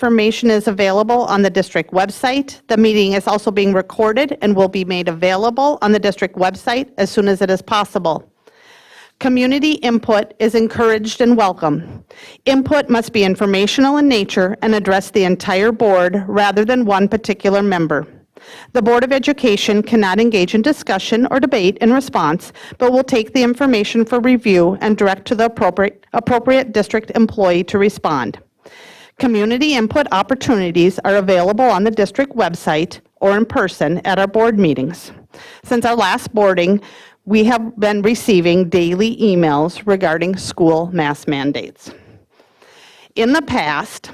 Information is available on the district website. The meeting is also being recorded and will be made available on the district website as soon as it is possible. Community input is encouraged and welcome. Input must be informational in nature and address the entire board rather than one particular member. The Board of Education cannot engage in discussion or debate in response, but will take the information for review and direct to the appropriate district employee to respond. Community input opportunities are available on the district website or in person at our board meetings. Since our last boarding, we have been receiving daily emails regarding school mask mandates. In the past,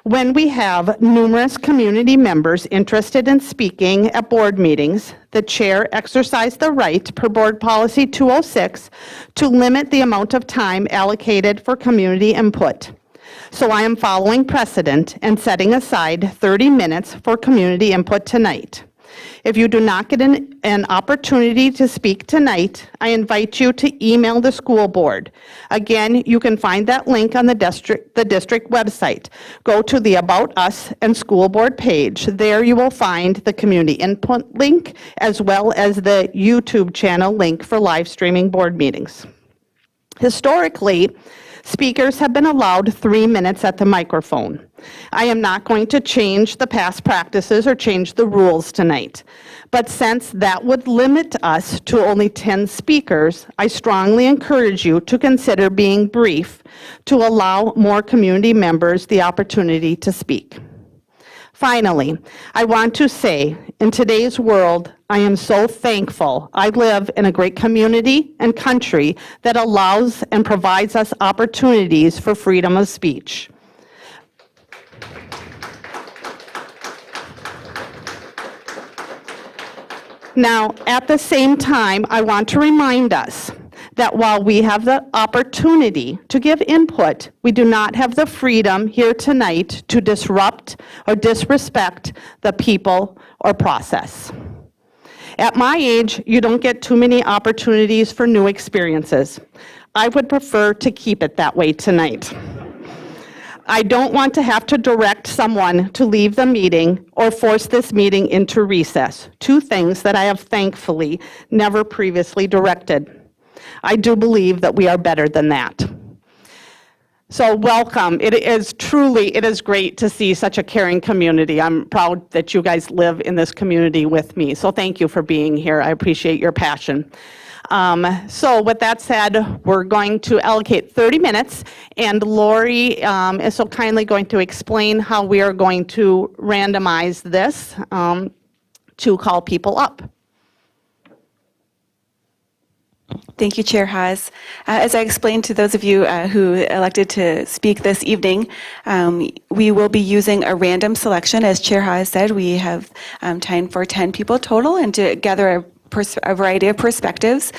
when we have numerous community members interested in speaking at board meetings, the chair exercised the right per Board Policy 206 to limit the amount of time allocated for community input. So I am following precedent and setting aside 30 minutes for community input tonight. If you do not get an opportunity to speak tonight, I invite you to email the school board. Again, you can find that link on the district website. Go to the About Us and School Board page. There you will find the community input link as well as the YouTube channel link for live streaming board meetings. Historically, speakers have been allowed 3 minutes at the microphone. I am not going to change the past practices or change the rules tonight. But since that would limit us to only 10 speakers, I strongly encourage you to consider being brief to allow more community members the opportunity to speak. Finally, I want to say, in today's world, I am so thankful I live in a great community and country that allows and provides us opportunities for freedom of speech. Now, at the same time, I want to remind us that while we have the opportunity to give input, we do not have the freedom here tonight to disrupt or disrespect the people or process. At my age, you don't get too many opportunities for new experiences. I would prefer to keep it that way tonight. I don't want to have to direct someone to leave the meeting or force this meeting into recess, two things that I have thankfully never previously directed. I do believe that we are better than that. So welcome. It is great to see such a caring community. I'm proud that you guys live in this community with me. So thank you for being here. I appreciate your passion. So with that said, we're going to allocate 30 minutes, and Lori is so kindly going to explain how we are going to randomize this to call people up. Thank you, Chair Haas. As I explained to those of you who elected to speak this evening, we will be using a random selection. As Chair Haas said, we have time for 10 people total, and to gather a variety of perspectives.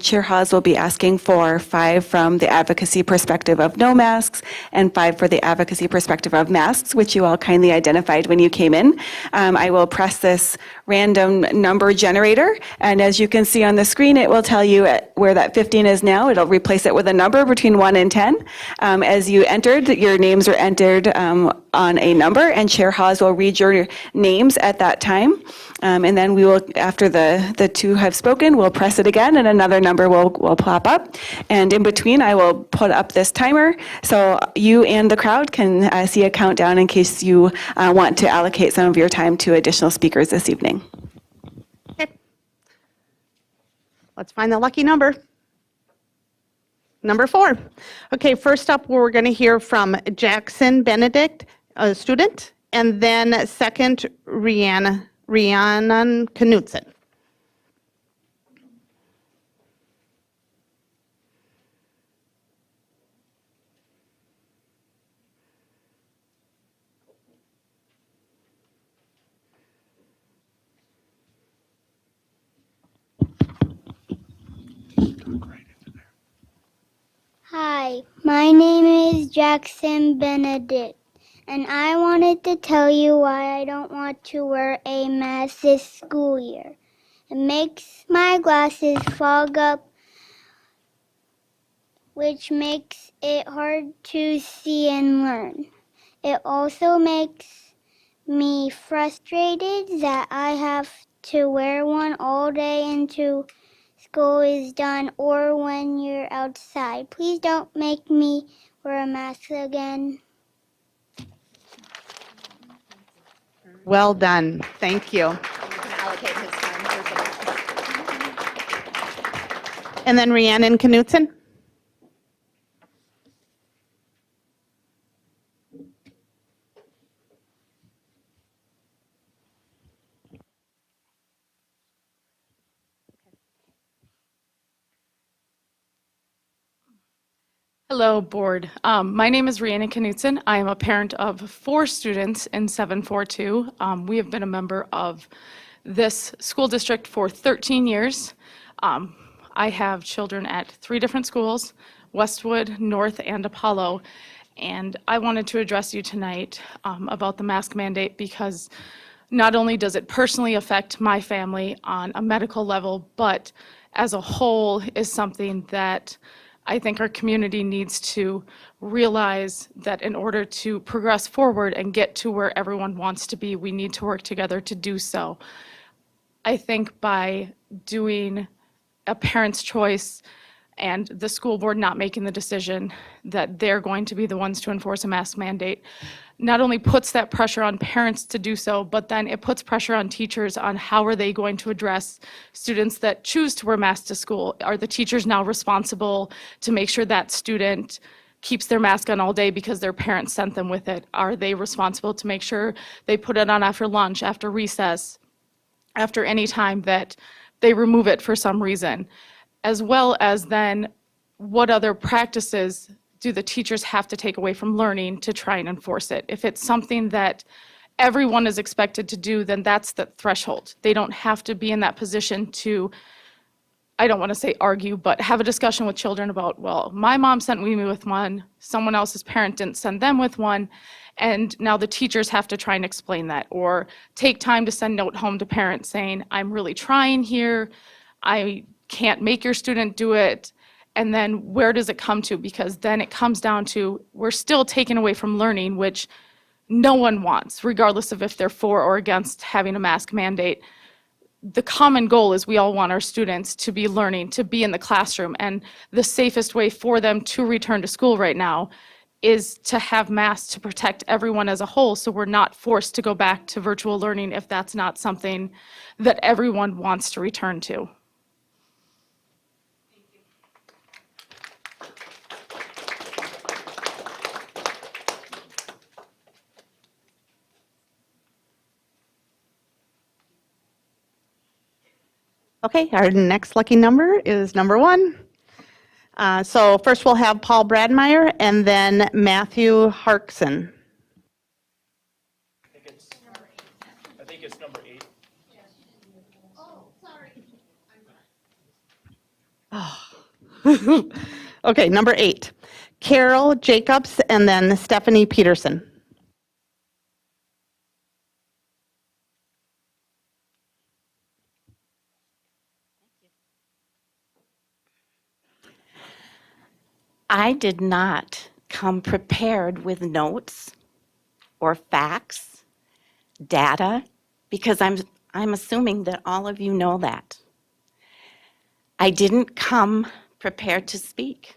Chair Haas will be asking for 5 from the advocacy perspective of no masks and 5 for the advocacy perspective of masks, which you all kindly identified when you came in. I will press this random number generator, and as you can see on the screen, it will tell you where that 15 is now. It'll replace it with a number between 1 and 10. As you entered, your names are entered on a number, and Chair Haas will read your names at that time. And then we will, after the two have spoken, we'll press it again and another number will pop up. And in between, I will put up this timer so you and the crowd can see a countdown in case you want to allocate some of your time to additional speakers this evening. Okay. Let's find the lucky number. Number 4. Okay, first up, we're going to hear from Jackson Benedict, a student, and then second, Rhiannon Knutson. Hi, my name is Jackson Benedict, and I wanted to tell you why I don't want to wear a mask this school year. It makes my glasses fog up, which makes it hard to see and learn. It also makes me frustrated that I have to wear one all day until school is done or when you're outside. Please don't make me wear a mask again. Well done. Thank you. You can allocate his time for someone else. And then Rhiannon Knutson. Hello, board. My name is Rhiannon Knutson. I am a parent of 4 students in 742. We have been a member of this school district for 13 years. I have children at 3 different schools, Westwood, North, and Apollo. And I wanted to address you tonight about the mask mandate because not only does it personally affect my family on a medical level, but as a whole is something that I think our community needs to realize that in order to progress forward and get to where everyone wants to be, we need to work together to do so. I think by doing a parent's choice and the school board not making the decision that they're going to be the ones to enforce a mask mandate, not only puts that pressure on parents to do so, but then it puts pressure on teachers on how are they going to address students that choose to wear masks to school. Are the teachers now responsible to make sure that student keeps their mask on all day because their parents sent them with it? Are they responsible to make sure they put it on after lunch, after recess, after any time that they remove it for some reason? As well as then, what other practices do the teachers have to take away from learning to try and enforce it? If it's something that everyone is expected to do, then that's the threshold. They don't have to be in that position to, I don't want to say argue, but have a discussion with children about, well, my mom sent me with one, someone else's parent didn't send them with one, and now the teachers have to try and explain that, or take time to send note home to parents saying, I'm really trying here, I can't make your student do it. And then where does it come to? Because then it comes down to we're still taken away from learning, which no one wants, regardless of if they're for or against having a mask mandate. The common goal is we all want our students to be learning, to be in the classroom. And the safest way for them to return to school right now is to have masks to protect everyone as a whole, so we're not forced to go back to virtual learning if that's not something that everyone wants to return to. Okay, our next lucky number is number 1. So first we'll have Paul Bradmeyer and then Matthew Harkson. I think it's number 8. Okay, number 8. Carol Jacobs and then Stephanie Peterson. I did not come prepared with notes or facts, data, because I'm assuming that all of you know that. I didn't come prepared to speak,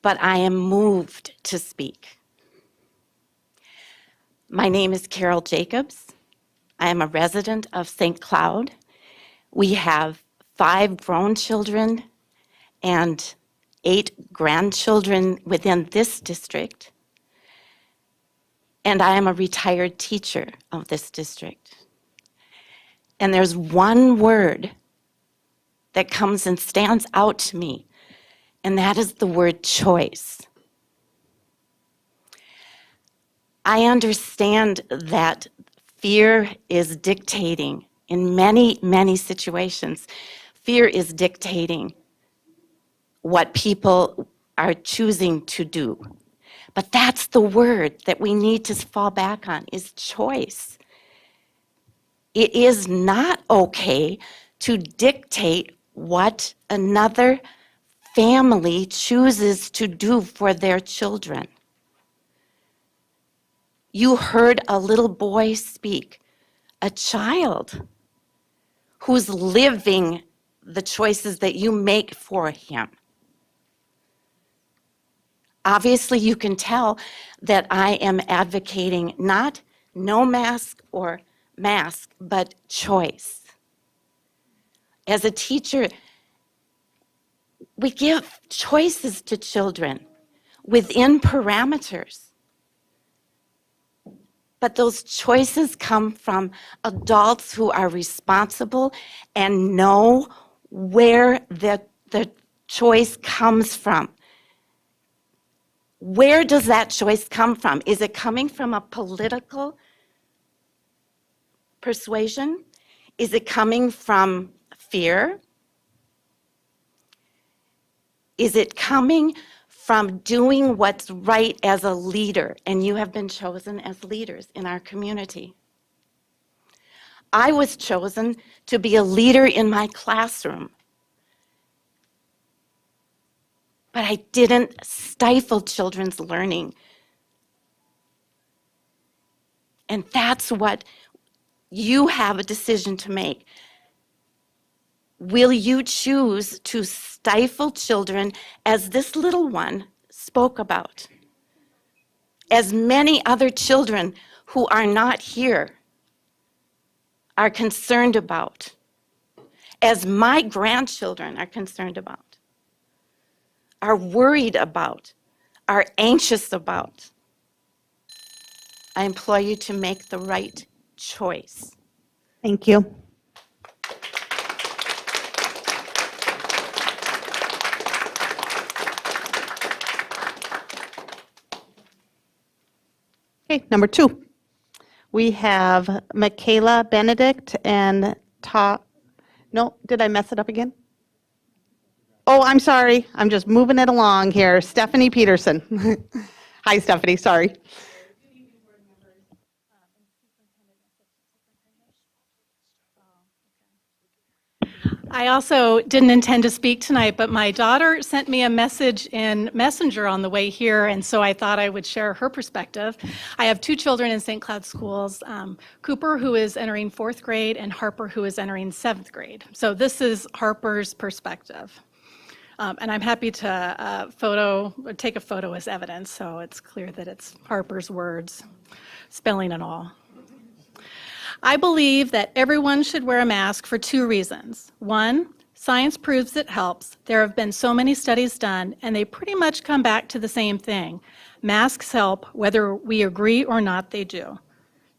but I am moved to speak. My name is Carol Jacobs. I am a resident of St. Cloud. We have 5 grown children and 8 grandchildren within this district. And I am a retired teacher of this district. And there's one word that comes and stands out to me, and that is the word choice. I understand that fear is dictating in many, many situations. Fear is dictating what people are choosing to do. But that's the word that we need to fall back on, is choice. It is not okay to dictate what another family chooses to do for their children. You heard a little boy speak, a child who's living the choices that you make for him. Obviously, you can tell that I am advocating not no mask or mask, but choice. As a teacher, we give choices to children within parameters. But those choices come from adults who are responsible and know where the choice comes from. Where does that choice come from? Is it coming from a political persuasion? Is it coming from fear? Is it coming from doing what's right as a leader? And you have been chosen as leaders in our community. I was chosen to be a leader in my classroom. But I didn't stifle children's learning. And that's what you have a decision to make. Will you choose to stifle children as this little one spoke about? As many other children who are not here are concerned about. As my grandchildren are concerned about. Are worried about, are anxious about. I implore you to make the right choice. Thank you. Okay, number 2. We have Michaela Benedict and no, did I mess it up again? Oh, I'm sorry. I'm just moving it along here. Stephanie Peterson. Hi, Stephanie. Sorry. I also didn't intend to speak tonight, but my daughter sent me a message in Messenger on the way here, and so I thought I would share her perspective. I have 2 children in St. Cloud schools, Cooper, who is entering 4th grade, and Harper, who is entering 7th grade. So this is Harper's perspective. And I'm happy to take a photo as evidence, so it's clear that it's Harper's words, spelling and all. I believe that everyone should wear a mask for 2 reasons. 1, science proves it helps. There have been so many studies done, and they pretty much come back to the same thing. Masks help, whether we agree or not, they do.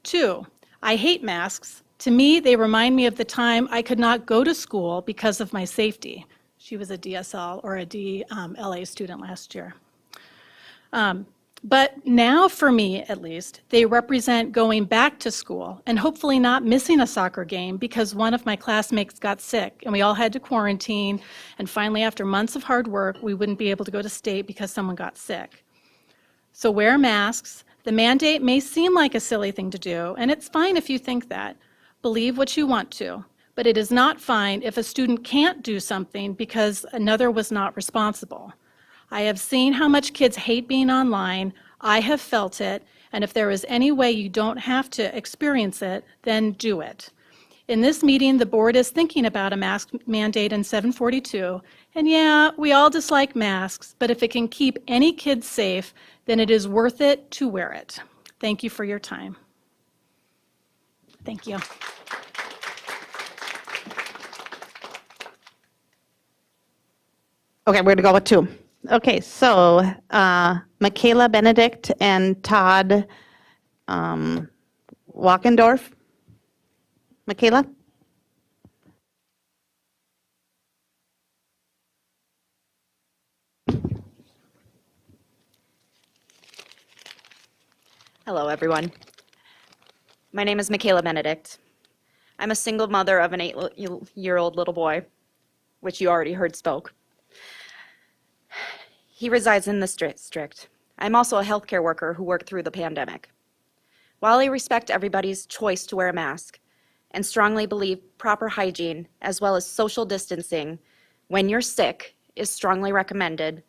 2, I hate masks. To me, they remind me of the time I could not go to school because of my safety. She was a DSL or a DLA student last year. But now, for me at least, they represent going back to school and hopefully not missing a soccer game because one of my classmates got sick and we all had to quarantine. And finally, after months of hard work, we wouldn't be able to go to state because someone got sick. So wear masks. The mandate may seem like a silly thing to do, and it's fine if you think that. Believe what you want to. But it is not fine if a student can't do something because another was not responsible. I have seen how much kids hate being online. I have felt it, and if there is any way you don't have to experience it, then do it. In this meeting, the board is thinking about a mask mandate in 742, and yeah, we all dislike masks, but if it can keep any kids safe, then it is worth it to wear it. Thank you for your time. Thank you. Okay, we're going to go with 2. Okay, so Michaela Benedict and Todd Walkendorf. Michaela? Hello, everyone. My name is Michaela Benedict. I'm a single mother of an 8-year-old little boy, which you already heard spoke. He resides in this district. I'm also a healthcare worker who worked through the pandemic. While I respect everybody's choice to wear a mask and strongly believe proper hygiene as well as social distancing when you're sick is strongly recommended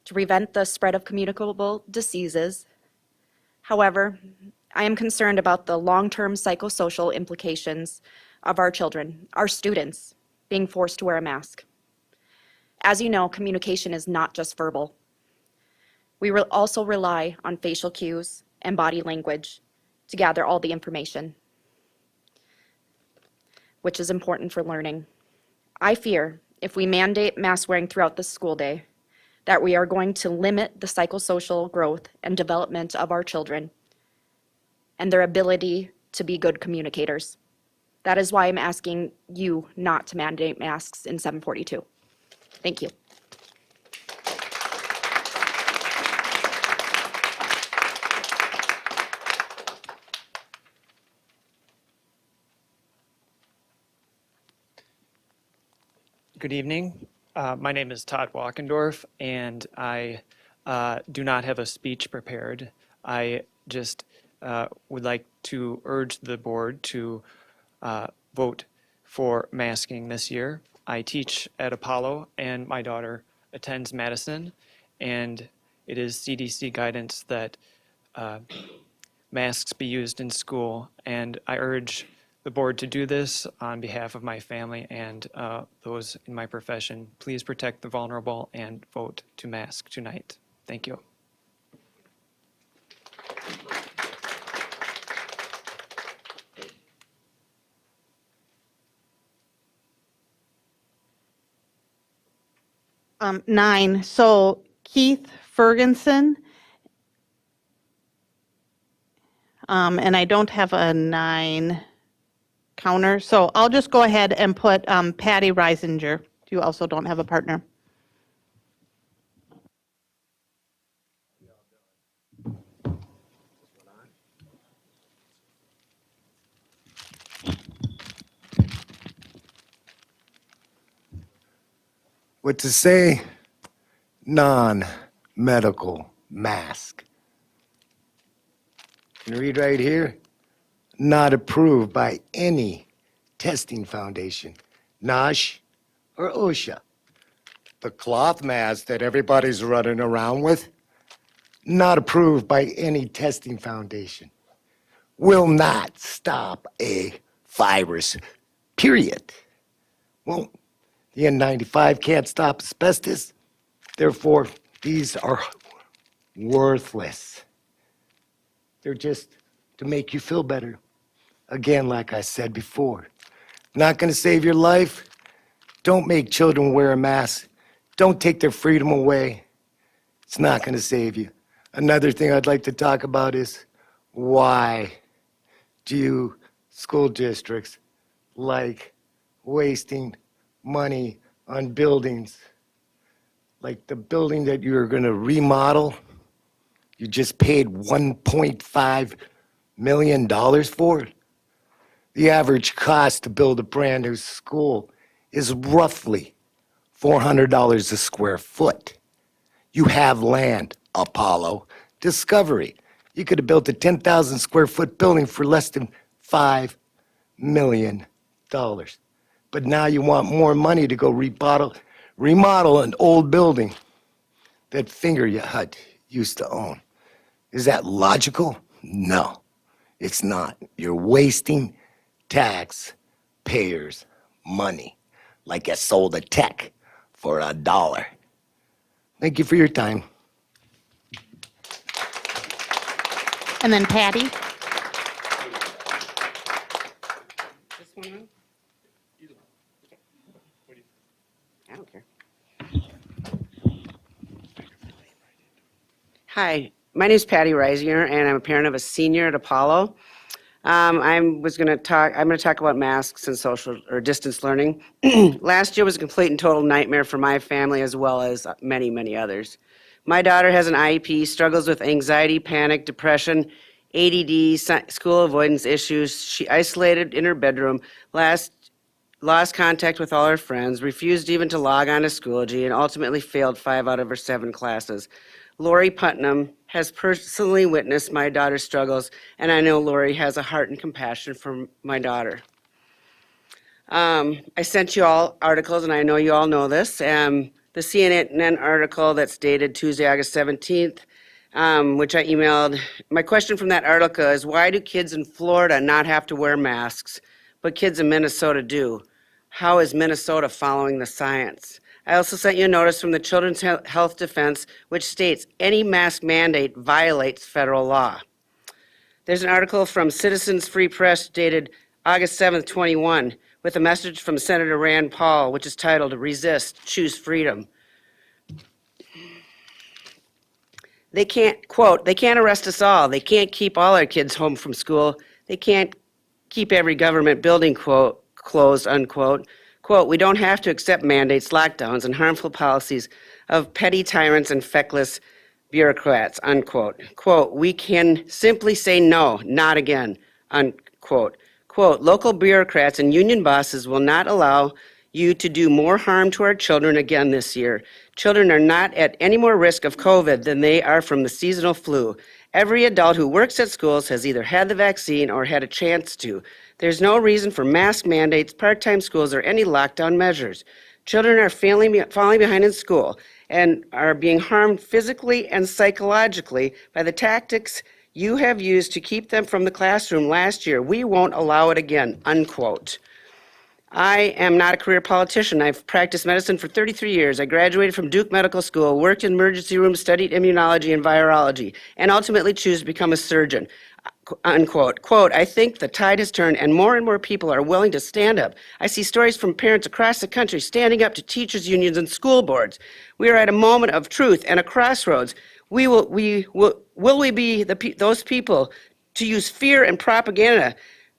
to prevent the spread of communicable diseases, however, I am concerned about the long-term psychosocial implications of our children, our students, being forced to wear a mask. As you know, communication is not just verbal. We also rely on facial cues and body language to gather all the information, which is important for learning. I fear if we mandate mask wearing throughout the school day, that we are going to limit the psychosocial growth and development of our children and their ability to be good communicators. That is why I'm asking you not to mandate masks in 742. Thank you. Good evening. My name is Todd Walkendorf, and I do not have a speech prepared. I just would like to urge the board to vote for masking this year. I teach at Apollo, and my daughter attends Madison, and it is CDC guidance that masks be used in school, and I urge the board to do this on behalf of my family and those in my profession. Please protect the vulnerable and vote to mask tonight. Thank you. Nine, so Keith Ferguson. And I don't have a 9 counter, so I'll just go ahead and put Patty Reisinger. You also don't have a partner. What to say? Non-medical mask. Can you read right here? Not approved by any testing foundation, NOSH or OSHA. The cloth mask that everybody's running around with, not approved by any testing foundation. Will not stop a virus, period. Well, the N95 can't stop asbestos. Therefore, these are worthless. They're just to make you feel better. Again, like I said before, not going to save your life. Don't make children wear a mask. Don't take their freedom away. It's not going to save you. Another thing I'd like to talk about is why do school districts like wasting money on buildings? Like the building that you're going to remodel, you just paid $1.5 million for it. The average cost to build a brand new school is roughly $400 a square foot. You have land, Apollo, Discovery. You could have built a 10,000 square foot building for less than $5 million. But now you want more money to go remodel an old building that Fingerhut used to own. Is that logical? No, it's not. You're wasting taxpayers' money like you sold a tech for $1. Thank you for your time. And then Patty. This one on? I don't care. Hi, my name is Patty Reisinger, and I'm a parent of a senior at Apollo. I'm going to talk about masks and social or distance learning. Last year was a complete and total nightmare for my family as well as many, many others. My daughter has an IEP, struggles with anxiety, panic, depression, ADD, school avoidance issues. She isolated in her bedroom, lost contact with all her friends, refused even to log on to Schoology, and ultimately failed 5 out of her 7 classes. Lori Putnam has personally witnessed my daughter's struggles, and I know Lori has a heart and compassion for my daughter. I sent you all articles, and I know you all know this. The CNN article that's dated Tuesday, August 17th which I emailed. My question from that article is, why do kids in Florida not have to wear masks, but kids in Minnesota do? How is Minnesota following the science? I also sent you a notice from the Children's Health Defense, which states any mask mandate violates federal law. There's an article from Citizens Free Press dated August 7th, 21, with a message from Senator Rand Paul, which is titled, Resist, Choose Freedom. They can't, quote, they can't arrest us all. They can't keep all our kids home from school. They can't keep every government building, quote, closed, unquote. Quote, we don't have to accept mandates, lockdowns, and harmful policies of petty tyrants and feckless bureaucrats, unquote. Quote, we can simply say no, not again, unquote. Quote, local bureaucrats and union bosses will not allow you to do more harm to our children again this year. Children are not at any more risk of COVID than they are from the seasonal flu. Every adult who works at schools has either had the vaccine or had a chance to. There's no reason for mask mandates, part-time schools, or any lockdown measures. Children are falling behind in school and are being harmed physically and psychologically by the tactics you have used to keep them from the classroom last year. We won't allow it again, unquote. I am not a career politician. I've practiced medicine for 33 years. I graduated from Duke Medical School, worked in emergency rooms, studied immunology and virology, and ultimately choose to become a surgeon, unquote. Quote, I think the tide has turned and more people are willing to stand up. I see stories from parents across the country standing up to teachers' unions and school boards. We are at a moment of truth and a crossroads. Will we be those people to use fear and propaganda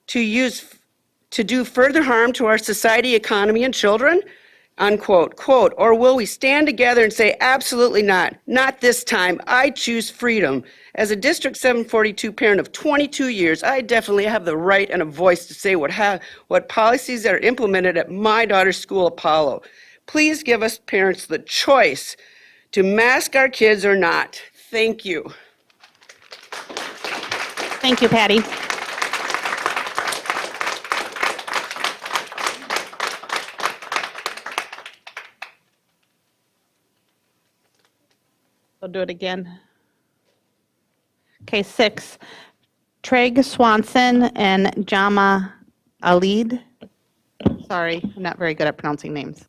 to do further harm to our society, economy, and children? Unquote, quote, or will we stand together and say, absolutely not this time, I choose freedom. As a District 742 parent of 22 years, I definitely have the right and a voice to say what policies are implemented at my daughter's school, Apollo. Please give us parents the choice to mask our kids or not. Thank you. Thank you, Patty. We'll do it again. Okay, 6, Treg Swanson and Jama Alid. Sorry, I'm not very good at pronouncing names.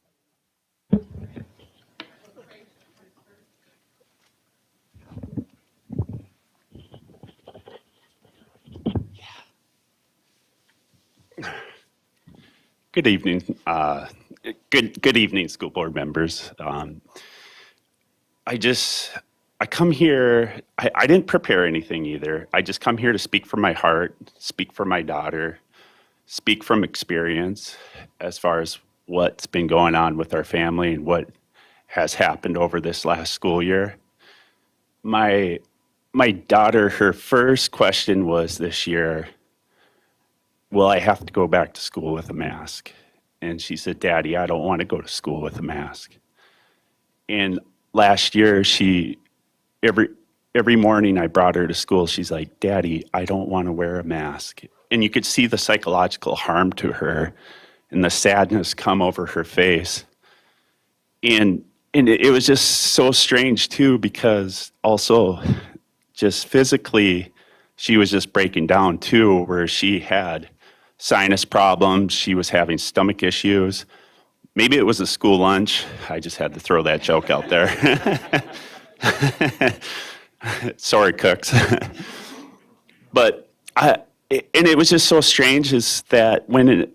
Good evening. Good evening, school board members. I come here, I didn't prepare anything either. I just come here to speak from my heart, speak for my daughter, speak from experience as far as what's been going on with our family and what has happened over this last school year. My daughter, her first question was this year, will I have to go back to school with a mask? And she said, Daddy, I don't want to go to school with a mask. And last year, every morning I brought her to school, she's like, Daddy, I don't want to wear a mask. And you could see the psychological harm to her and the sadness come over her face. And it was just so strange too, because also just physically, she was just breaking down too, where she had sinus problems, she was having stomach issues. Maybe it was a school lunch. I just had to throw that joke out there. Sorry, cooks. But it was just so strange is that when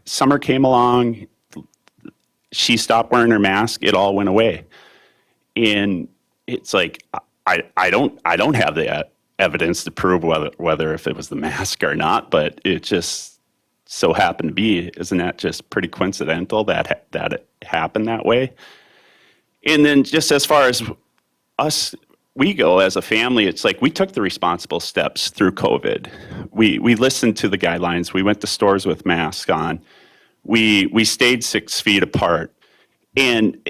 summer came along, she stopped wearing her mask, it all went away. And it's like, I don't have the evidence to prove whether if it was the mask or not, but it just so happened to be. Isn't that just pretty coincidental that it happened that way? And then just as far as us, we go as a family, it's like we took the responsible steps through COVID. We listened to the guidelines. We went to stores with masks on. We stayed 6 feet apart. And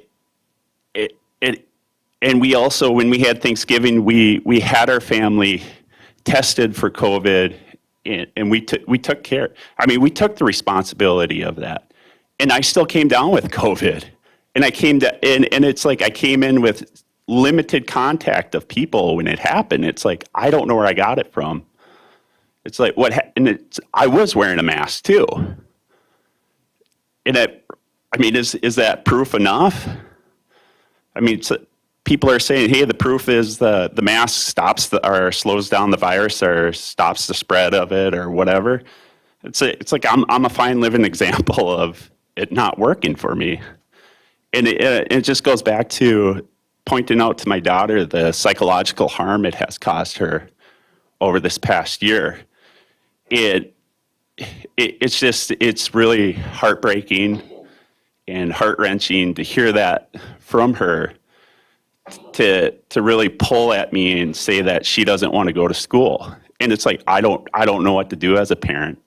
and we also, when we had Thanksgiving, we had our family tested for COVID, and we took care. I mean, we took the responsibility of that. And I still came down with COVID. And I came to, and it's like I came in with limited contact of people when it happened. It's like, I don't know where I got it from. It's like, I was wearing a mask too. And is that proof enough? I mean, people are saying, hey, the proof is the mask stops or slows down the virus or stops the spread of it or whatever. It's like I'm a fine living example of it not working for me. And it just goes back to pointing out to my daughter the psychological harm it has caused her over this past year. It's really heartbreaking and heart-wrenching to hear that from her, to really pull at me and say that she doesn't want to go to school. And it's like, I don't know what to do as a parent.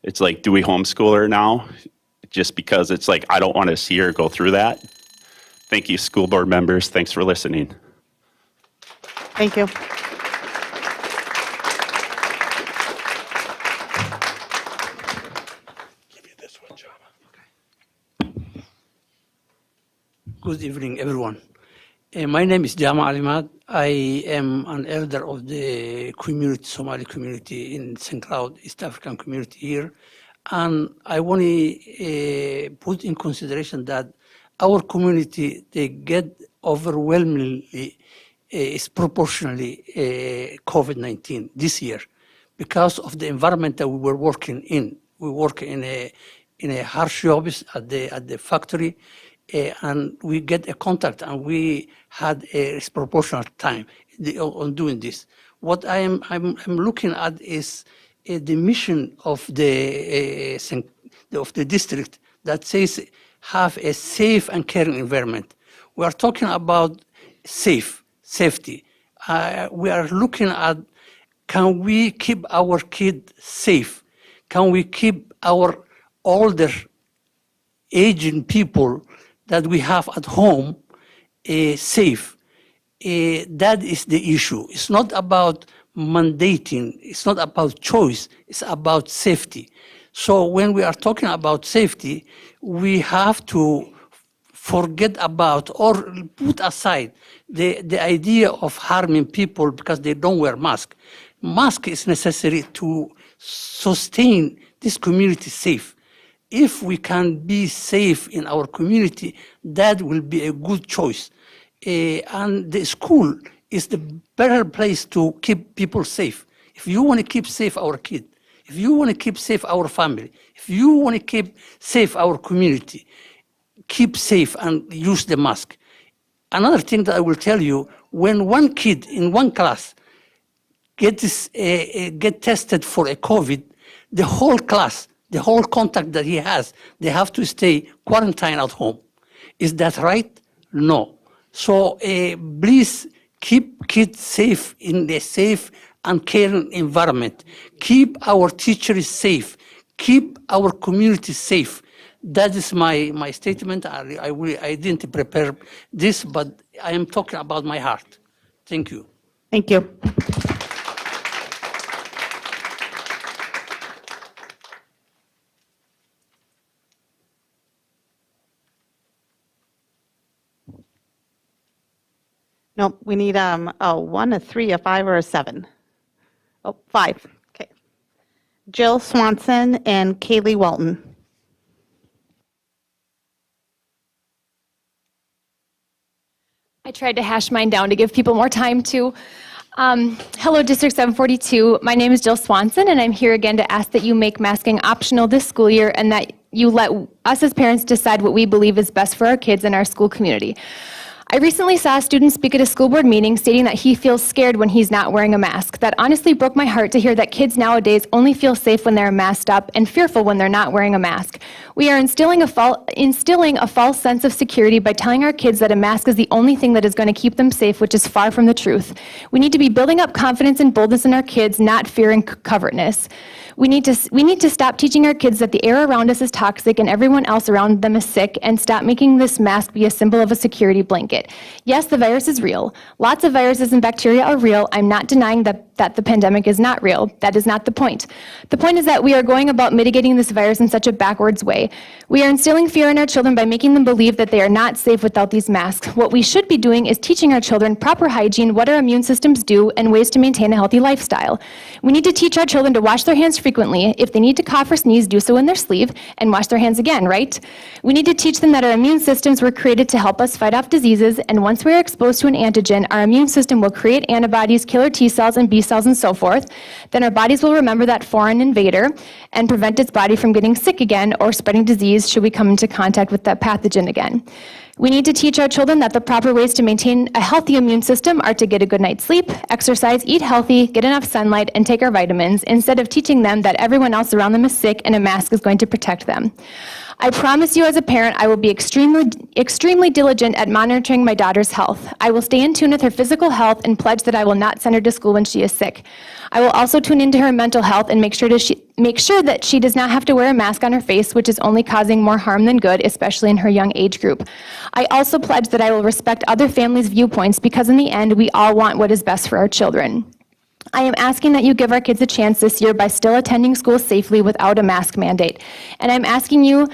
It's like, do we homeschool her now? Just because it's like, I don't want to see her go through that. Thank you, school board members. Thanks for listening. Thank you. Good evening, everyone. My name is Jama Alimat. I am an elder of the community, Somali community in St. Cloud, East African community here. And I want to put in consideration that our community, they get overwhelmingly, disproportionately COVID-19 this year because of the environment that we were working in. We work in a harsh jobs at the factory. And we get a contact, and we had a disproportionate time on doing this. What I'm looking at is the mission of the district that says have a safe and caring environment. We are talking about safety. We are looking at, can we keep our kids safe? Can we keep our older aging people that we have at home safe? That is the issue. It's not about mandating, it's not about choice, it's about safety. So when we are talking about safety, we have to forget about or put aside the idea of harming people because they don't wear masks. Mask is necessary to sustain this community safe. If we can be safe in our community, that will be a good choice. And the school is the better place to keep people safe. If you want to keep safe our kid, if you want to keep safe our family, if you want to keep safe our community, keep safe and use the mask. Another thing that I will tell you, when one kid in one class get tested for a COVID, the whole class, the whole contact that he has, they have to stay quarantined at home. Is that right? No. So please keep kids safe in a safe and caring environment. Keep our teachers safe. Keep our community safe. That is my statement. I didn't prepare this, but I am talking about my heart. Thank you. Thank you. Nope, we need a 1, a 3, a 5, or a 7. Oh, 5. Okay. Jill Swanson and Kaylee Walton. I tried to hash mine down to give people more time to. Hello, District 742. My name is Jill Swanson, and I'm here again to ask that you make masking optional this school year and that you let us as parents decide what we believe is best for our kids and our school community. I recently saw a student speak at a school board meeting stating that he feels scared when he's not wearing a mask. That honestly broke my heart to hear that kids nowadays only feel safe when they're masked up and fearful when they're not wearing a mask. We are instilling a false sense of security by telling our kids that a mask is the only thing that is going to keep them safe, which is far from the truth. We need to be building up confidence and boldness in our kids, not fear and covetousness. We need to stop teaching our kids that the air around us is toxic and everyone else around them is sick, and stop making this mask be a symbol of a security blanket. Yes, the virus is real. Lots of viruses and bacteria are real. I'm not denying that that the pandemic is not real. That is not the point. The point is that we are going about mitigating this virus in such a backwards way. We are instilling fear in our children by making them believe that they are not safe without these masks. What we should be doing is teaching our children proper hygiene, what our immune systems do, and ways to maintain a healthy lifestyle. We need to teach our children to wash their hands frequently. If they need to cough or sneeze, do so in their sleeve and wash their hands again, right? We need to teach them that our immune systems were created to help us fight off diseases, and once we are exposed to an antigen, our immune system will create antibodies, killer T cells, and B cells, and so forth. Then our bodies will remember that foreign invader and prevent its body from getting sick again or spreading disease should we come into contact with that pathogen again. We need to teach our children that the proper ways to maintain a healthy immune system are to get a good night's sleep, exercise, eat healthy, get enough sunlight, and take our vitamins, instead of teaching them that everyone else around them is sick and a mask is going to protect them. I promise you as a parent, I will be extremely diligent at monitoring my daughter's health. I will stay in tune with her physical health and pledge that I will not send her to school when she is sick. I will also tune into her mental health and make sure that she does not have to wear a mask on her face, which is only causing more harm than good, especially in her young age group. I also pledge that I will respect other families' viewpoints, because in the end, we all want what is best for our children. I am asking that you give our kids a chance this year by still attending school safely without a mask mandate. And I'm asking you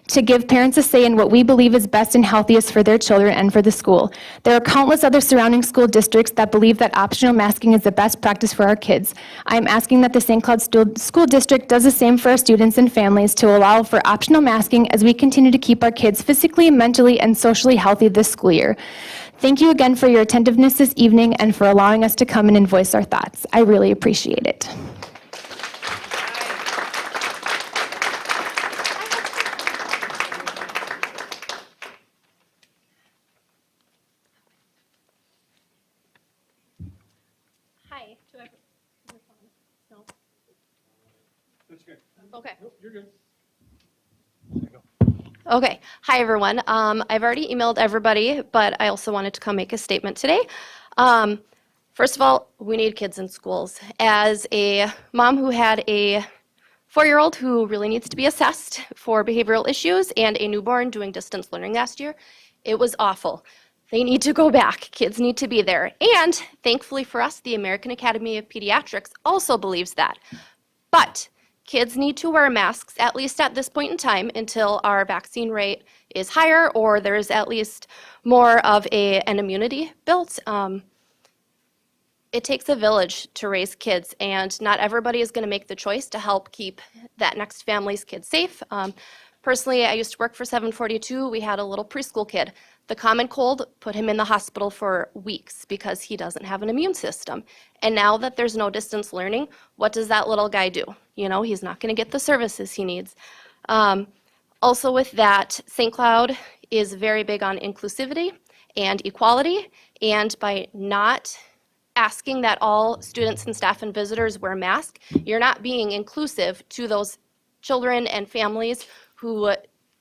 to give parents a say in what we believe is best and healthiest for their children and for the school. There are countless other surrounding school districts that believe that optional masking is the best practice for our kids. I am asking that the St. Cloud School District does the same for our students and families to allow for optional masking as we continue to keep our kids physically, mentally, and socially healthy this school year. Thank you again for your attentiveness this evening and for allowing us to come in and voice our thoughts. I really appreciate it. Hi. Okay. You're good. Okay. Hi, everyone. I've already emailed everybody, but I also wanted to come make a statement today. First of all, we need kids in schools. As a mom who had a 4-year-old who really needs to be assessed for behavioral issues and a newborn doing distance learning last year, it was awful. They need to go back. Kids need to be there. And thankfully for us, the American Academy of Pediatrics also believes that. But kids need to wear masks, at least at this point in time, until our vaccine rate is higher or there's at least more of an immunity built. It takes a village to raise kids, and not everybody is going to make the choice to help keep that next family's kids safe. Personally, I used to work for 742. We had a little preschool kid. The common cold put him in the hospital for weeks because he doesn't have an immune system. And now that there's no distance learning, what does that little guy do? You know, he's not going to get the services he needs. Also with that, St. Cloud is very big on inclusivity and equality, and by not asking that all students and staff and visitors wear masks, you're not being inclusive to those children and families who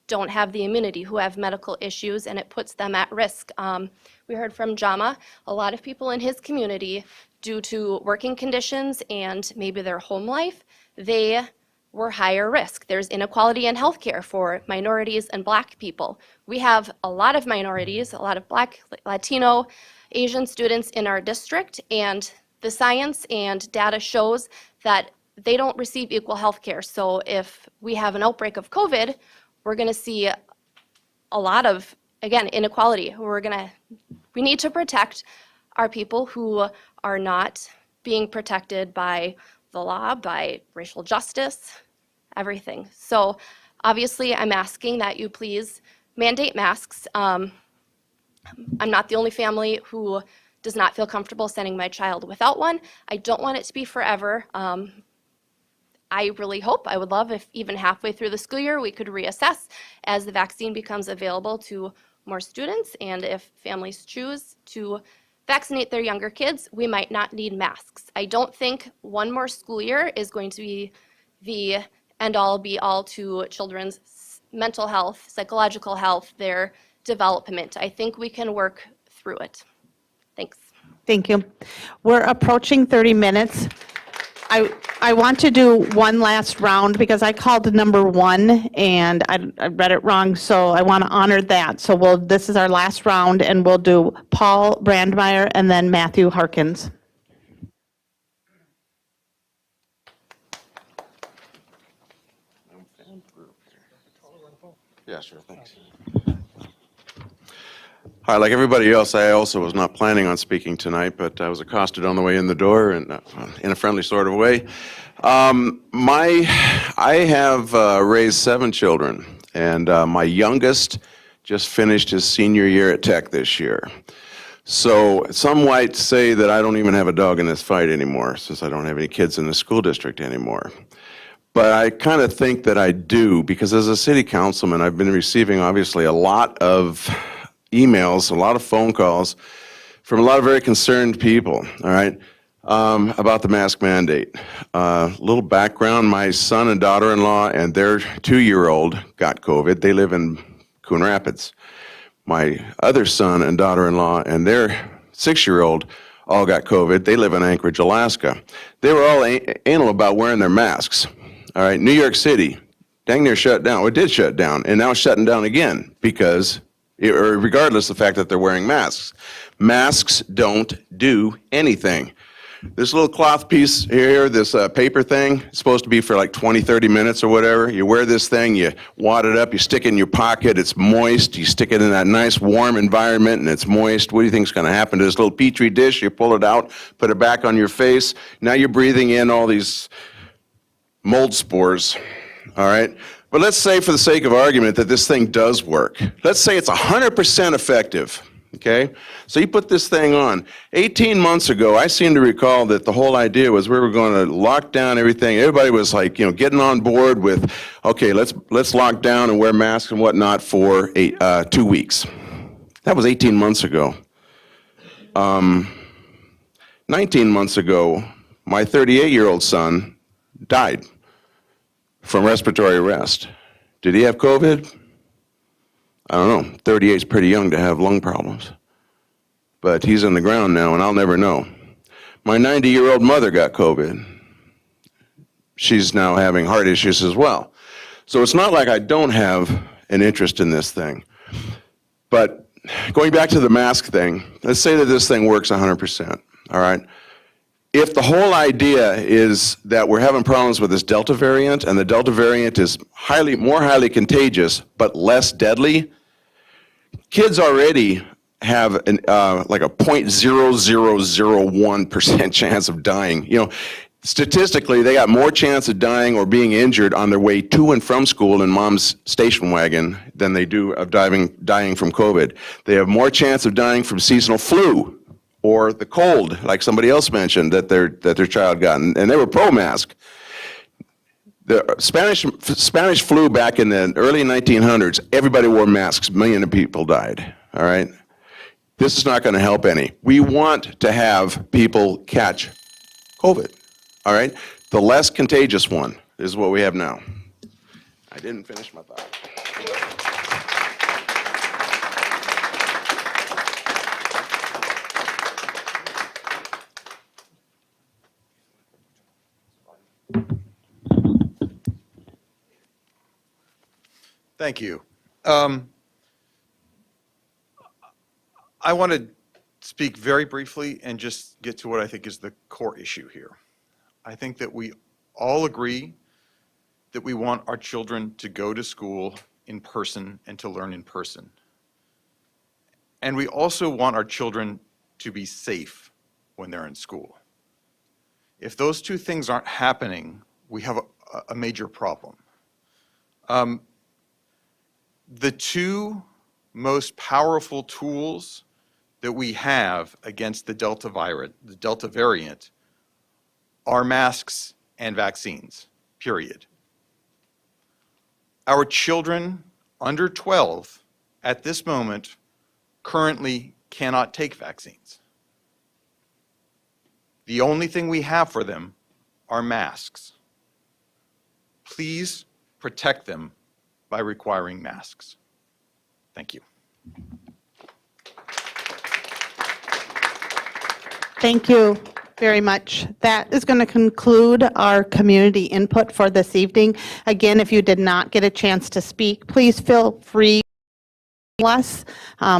don't have the immunity, who have medical issues, and it puts them at risk. We heard from Jama, a lot of people in his community, due to working conditions and maybe their home life, they were higher risk. There's inequality in healthcare for minorities and Black people. We have a lot of minorities, a lot of Black, Latino, Asian students in our district, and the science and data shows that they don't receive equal health care. So if we have an outbreak of COVID, we're going to see a lot of, again, inequality. We need to protect our people who are not being protected by the law, by racial justice, everything. So obviously, I'm asking that you please mandate masks. I'm not the only family who does not feel comfortable sending my child without one. I don't want it to be forever. I really hope, I would love if even halfway through the school year we could reassess as the vaccine becomes available to more students, and if families choose to vaccinate their younger kids, we might not need masks. I don't think one more school year is going to be the end-all be-all to children's mental health, psychological health, their development. I think we can work through it. Thanks. Thank you. We're approaching 30 minutes. I want to do one last round because I called number 1 and I read it wrong, so I want to honor that. So this is our last round, and we'll do Paul Brandmeier and then Matthew Harkins. Yeah, sure, thanks. Hi, like everybody else, I also was not planning on speaking tonight, but I was accosted on the way in the door and in a friendly sort of way. I have raised 7 children, and my youngest just finished his senior year at Tech this year. So some might say that I don't even have a dog in this fight anymore, since I don't have any kids in the school district anymore. But I kind of think that I do, because as a city councilman, I've been receiving obviously a lot of emails, a lot of phone calls from a lot of very concerned people, all right, about the mask mandate. Little background, my son and daughter-in-law and their 2-year-old got COVID. They live in Coon Rapids. My other son and daughter-in-law and their 6-year-old all got COVID. They live in Anchorage, Alaska. They were all anal about wearing their masks. All right, New York City, dang near shut down. Well, it did shut down, and now it's shutting down again because, regardless of the fact that they're wearing masks. Masks don't do anything. This little cloth piece here, this paper thing, it's supposed to be for like 20, 30 minutes or whatever. You wear this thing, you wad it up, you stick it in your pocket, it's moist. You stick it in that nice warm environment and it's moist. What do you think is going to happen to this little Petri dish? You pull it out, put it back on your face. Now you're breathing in all these mold spores, all right? But let's say for the sake of argument that this thing does work. Let's say it's 100% effective. Okay, so you put this thing on. 18 months ago, I seem to recall that the whole idea was we were going to lock down everything. Everybody was like, getting on board with, okay, let's lock down and wear masks and whatnot for 2 weeks. That was 18 months ago. 19 months ago, my 38-year-old son died from respiratory arrest. Did he have COVID? I don't know, 38 is pretty young to have lung problems. But he's in the ground now, and I'll never know. My 90-year-old mother got COVID. She's now having heart issues as well. So it's not like I don't have an interest in this thing. But going back to the mask thing, let's say that this thing works 100%, all right? If the whole idea is that we're having problems with this Delta variant, and the Delta variant is more highly contagious, but less deadly, kids already have like a 0.0001% chance of dying. Statistically, they got more chance of dying or being injured on their way to and from school in mom's station wagon than they do of dying from COVID. They have more chance of dying from seasonal flu or the cold, like somebody else mentioned, that their child got, and they were pro-mask. The Spanish flu back in the early 1900s, everybody wore masks, millions of people died, all right? This is not gonna help any. We want to have people catch COVID, all right? The less contagious one is what we have now. I didn't finish my thought. Thank you. I want to speak very briefly and just get to what I think is the core issue here. I think that we all agree that we want our children to go to school in person and to learn in person. And we also want our children to be safe when they're in school. If those two things aren't happening, we have a major problem. The two most powerful tools that we have against the Delta variant, are masks and vaccines, period. Our children under 12 at this moment currently cannot take vaccines. The only thing we have for them are masks. Please protect them by requiring masks. Thank you. Thank you very much. That is going to conclude our community input for this evening. Again, if you did not get a chance to speak, please feel free us.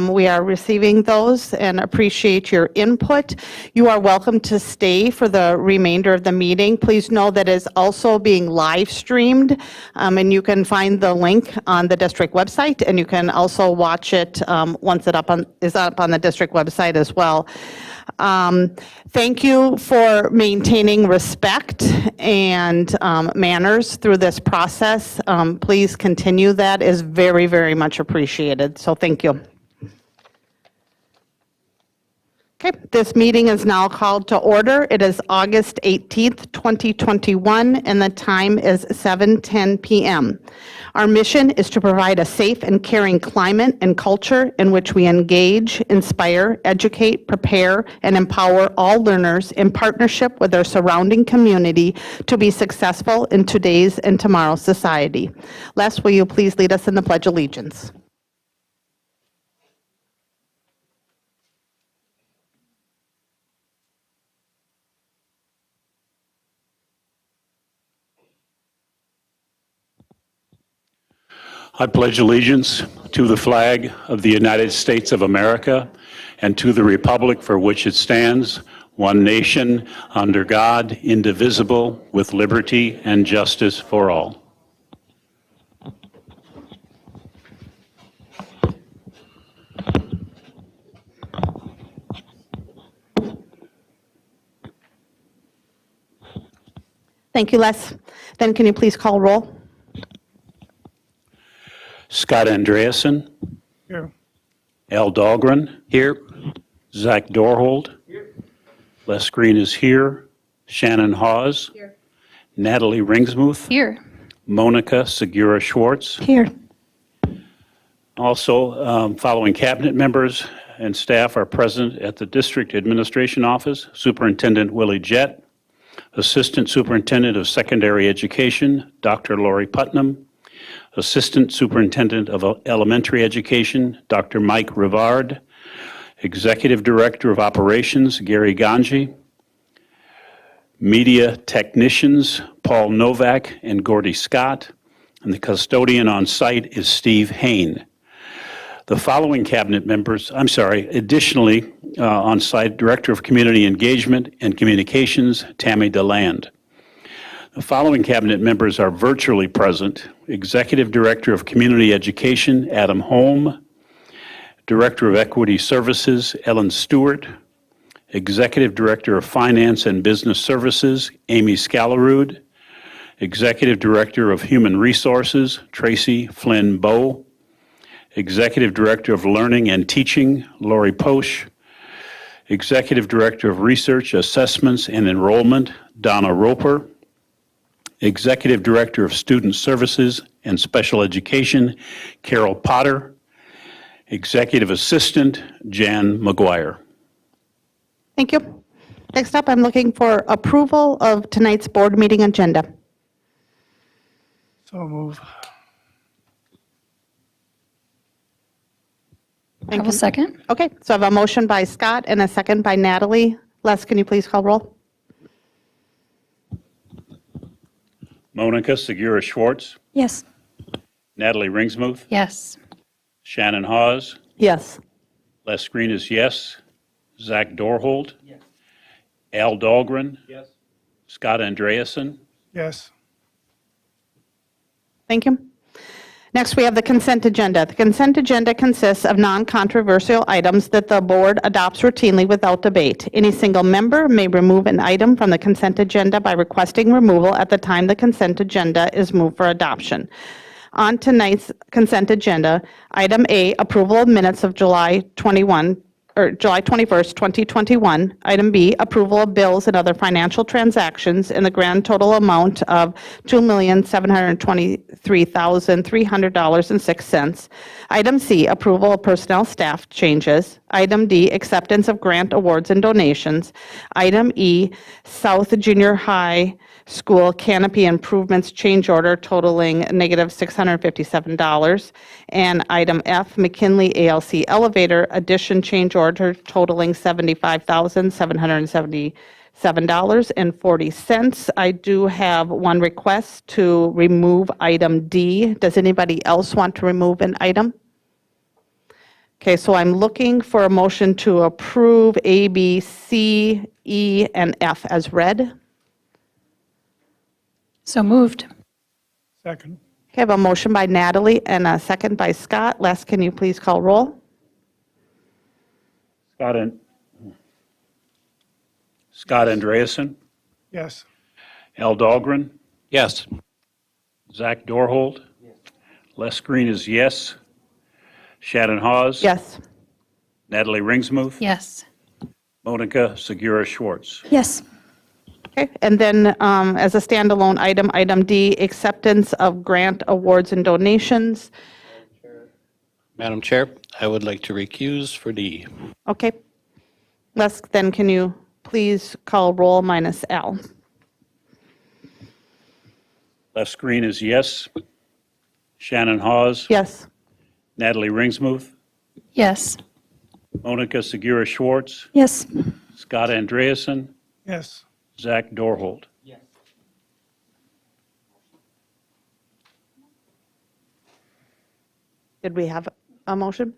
We are receiving those and appreciate your input. You are welcome to stay for the remainder of the meeting. Please know that it's also being live streamed, and you can find the link on the district website, and you can also watch it once it is up on the district website as well. Thank you for maintaining respect and manners through this process. Please continue that. Is very, very much appreciated. So thank you. Okay, this meeting is now called to order. It is August 18th, 2021, and the time is 7:10 p.m. Our mission is to provide a safe and caring climate and culture in which we engage, inspire, educate, prepare, and empower all learners in partnership with their surrounding community to be successful in today's and tomorrow's society. Les, will you please lead us in the Pledge of Allegiance? I pledge allegiance to the flag of the United States of America and to the republic for which it stands, one nation, under God, indivisible, with liberty and justice for all. Thank you, Les. Then can you please call roll? Scott Andreasen. Here. Al Dahlgren. Here. Zach Dorhold. Here. Les Green is here. Shannon Hawes. Here. Natalie Ringsmuth. Here. Monica Segura Schwartz. Here. Also, following cabinet members and staff are present at the District Administration Office: Superintendent Willie Jett, Assistant Superintendent of Secondary Education, Dr. Lori Putnam, Assistant Superintendent of Elementary Education, Dr. Mike Rivard, Executive Director of Operations, Gary Ganji, Media Technicians, Paul Novak and Gordy Scott, and the custodian on site is Steve Hain. The following cabinet members, additionally on site, Director of Community Engagement and Communications, Tammy DeLand. The following cabinet members are virtually present: Executive Director of Community Education, Adam Holm; Director of Equity Services, Ellen Stewart; Executive Director of Finance and Business Services, Amy Scalarud; Executive Director of Human Resources, Tracy Flynn Bowe; Executive Director of Learning and Teaching, Lori Posch; Executive Director of Research, Assessments and Enrollment, Donna Roper; Executive Director of Student Services and Special Education, Carol Potter; Executive Assistant, Jan McGuire. Thank you. Next up, I'm looking for approval of tonight's board meeting agenda. So move. I will second. Okay, so I have a motion by Scott and a second by Natalie. Les, can you please call roll? Monica Segura Schwartz, Yes. Natalie Ringsmuth, Yes. Shannon Hawes, Yes. Les Green is yes, Zach Dorhold, yes. Al Dahlgren, yes. Scott Andreasen, Yes. Thank you. Next, we have the consent agenda. The consent agenda consists of non-controversial items that the board adopts routinely without debate. Any single member may remove an item from the consent agenda by requesting removal at the time the consent agenda is moved for adoption. On tonight's consent agenda, item A, approval of minutes of July 21st, 2021. Item B, approval of bills and other financial transactions in the grand total amount of $2,723,300.06. Item C, approval of personnel staff changes. Item D, acceptance of grant awards and donations. Item E, South Junior High School canopy improvements change order totaling -$657. And item F, McKinley ALC elevator addition change order totaling $75,777.40. I do have one request to remove item D. Does anybody else want to remove an item? Okay, so I'm looking for a motion to approve A, B, C, E, and F as read. So moved. Second. Okay, I have a motion by Natalie and a second by Scott. Les, can you please call roll? Scott Andreasen, Yes. Al Dahlgren, Yes. Zach Dorhold. Les Green is yes. Shannon Hawes. Yes. Natalie Ringsmuth. Yes. Monica Segura Schwartz. Yes. Okay, and then as a standalone item, item D, acceptance of grant awards and donations. Madam Chair, I would like to recuse for D. Okay. Les, then can you please call roll minus L? Les Green is yes. Shannon Hawes. Yes. Natalie Ringsmuth. Yes. Monica Segura Schwartz. Yes. Scott Andreasen. Yes. Zach Dorhold. Did we have a motion?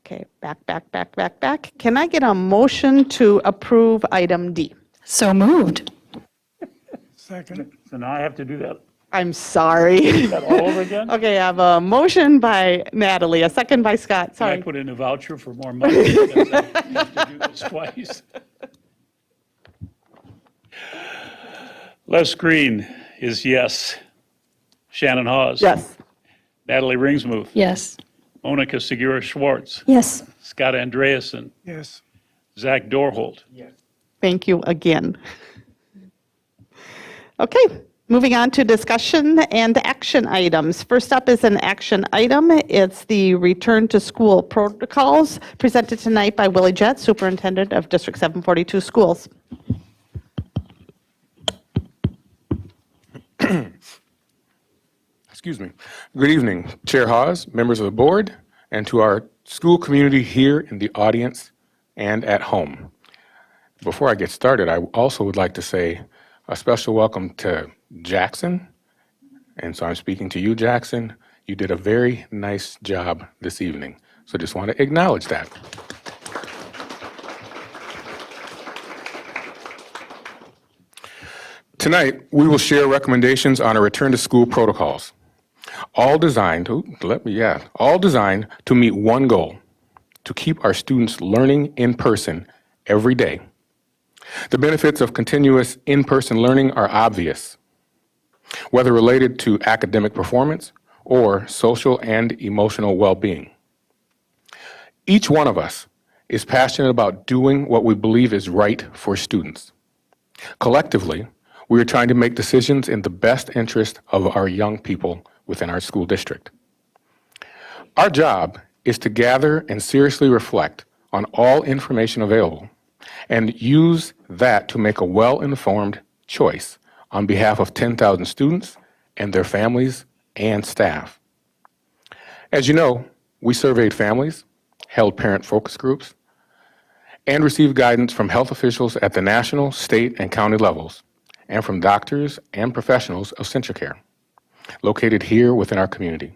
Okay, back. Can I get a motion to approve item D? So moved. Second. So now I have to do that I'm sorry. all over again? Okay, I have a motion by Natalie, a second by Scott. Can I Sorry. put in a voucher for more money? Because I have to do this twice. Les Green is yes. Shannon Hawes. Yes. Natalie Ringsmuth. Yes. Monica Segura Schwartz. Yes. Scott Andreasen. Yes. Zach Dorhold. Thank you again. Okay, moving on to discussion and action items. First up is an action item. It's the return to school protocols presented tonight by Willie Jett, Superintendent of District 742 Schools. Excuse me. Good evening, Chair Hawes, members of the board, and to our school community here in the audience and at home. Before I get started, I also would like to say a special welcome to Jackson. And so I'm speaking to you, Jackson. You did a very nice job this evening. So just want to acknowledge that. Tonight, we will share recommendations on a return to school protocols. All designed to meet one goal, to keep our students learning in person every day. The benefits of continuous in-person learning are obvious, whether related to academic performance or social and emotional well-being. Each one of us is passionate about doing what we believe is right for students. Collectively, we are trying to make decisions in the best interest of our young people within our school district. Our job is to gather and seriously reflect on all information available and use that to make a well-informed choice on behalf of 10,000 students and their families and staff. As you know, we surveyed families, held parent focus groups, and received guidance from health officials at the national, state, and county levels, and from doctors and professionals of CentraCare, located here within our community.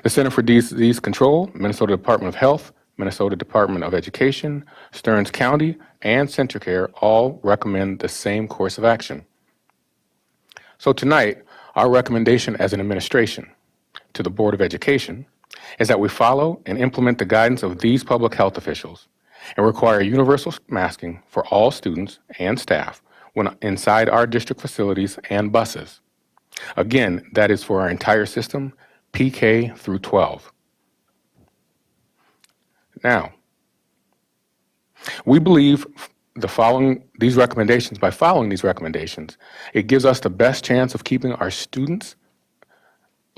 The Center for Disease Control, Minnesota Department of Health, Minnesota Department of Education, Stearns County, and CentraCare all recommend the same course of action. So tonight, our recommendation as an administration to the Board of Education is that we follow and implement the guidance of these public health officials and require universal masking for all students and staff when inside our district facilities and buses. Again, that is for our entire system, PK through 12. Now, we believe by following these recommendations, it gives us the best chance of keeping our students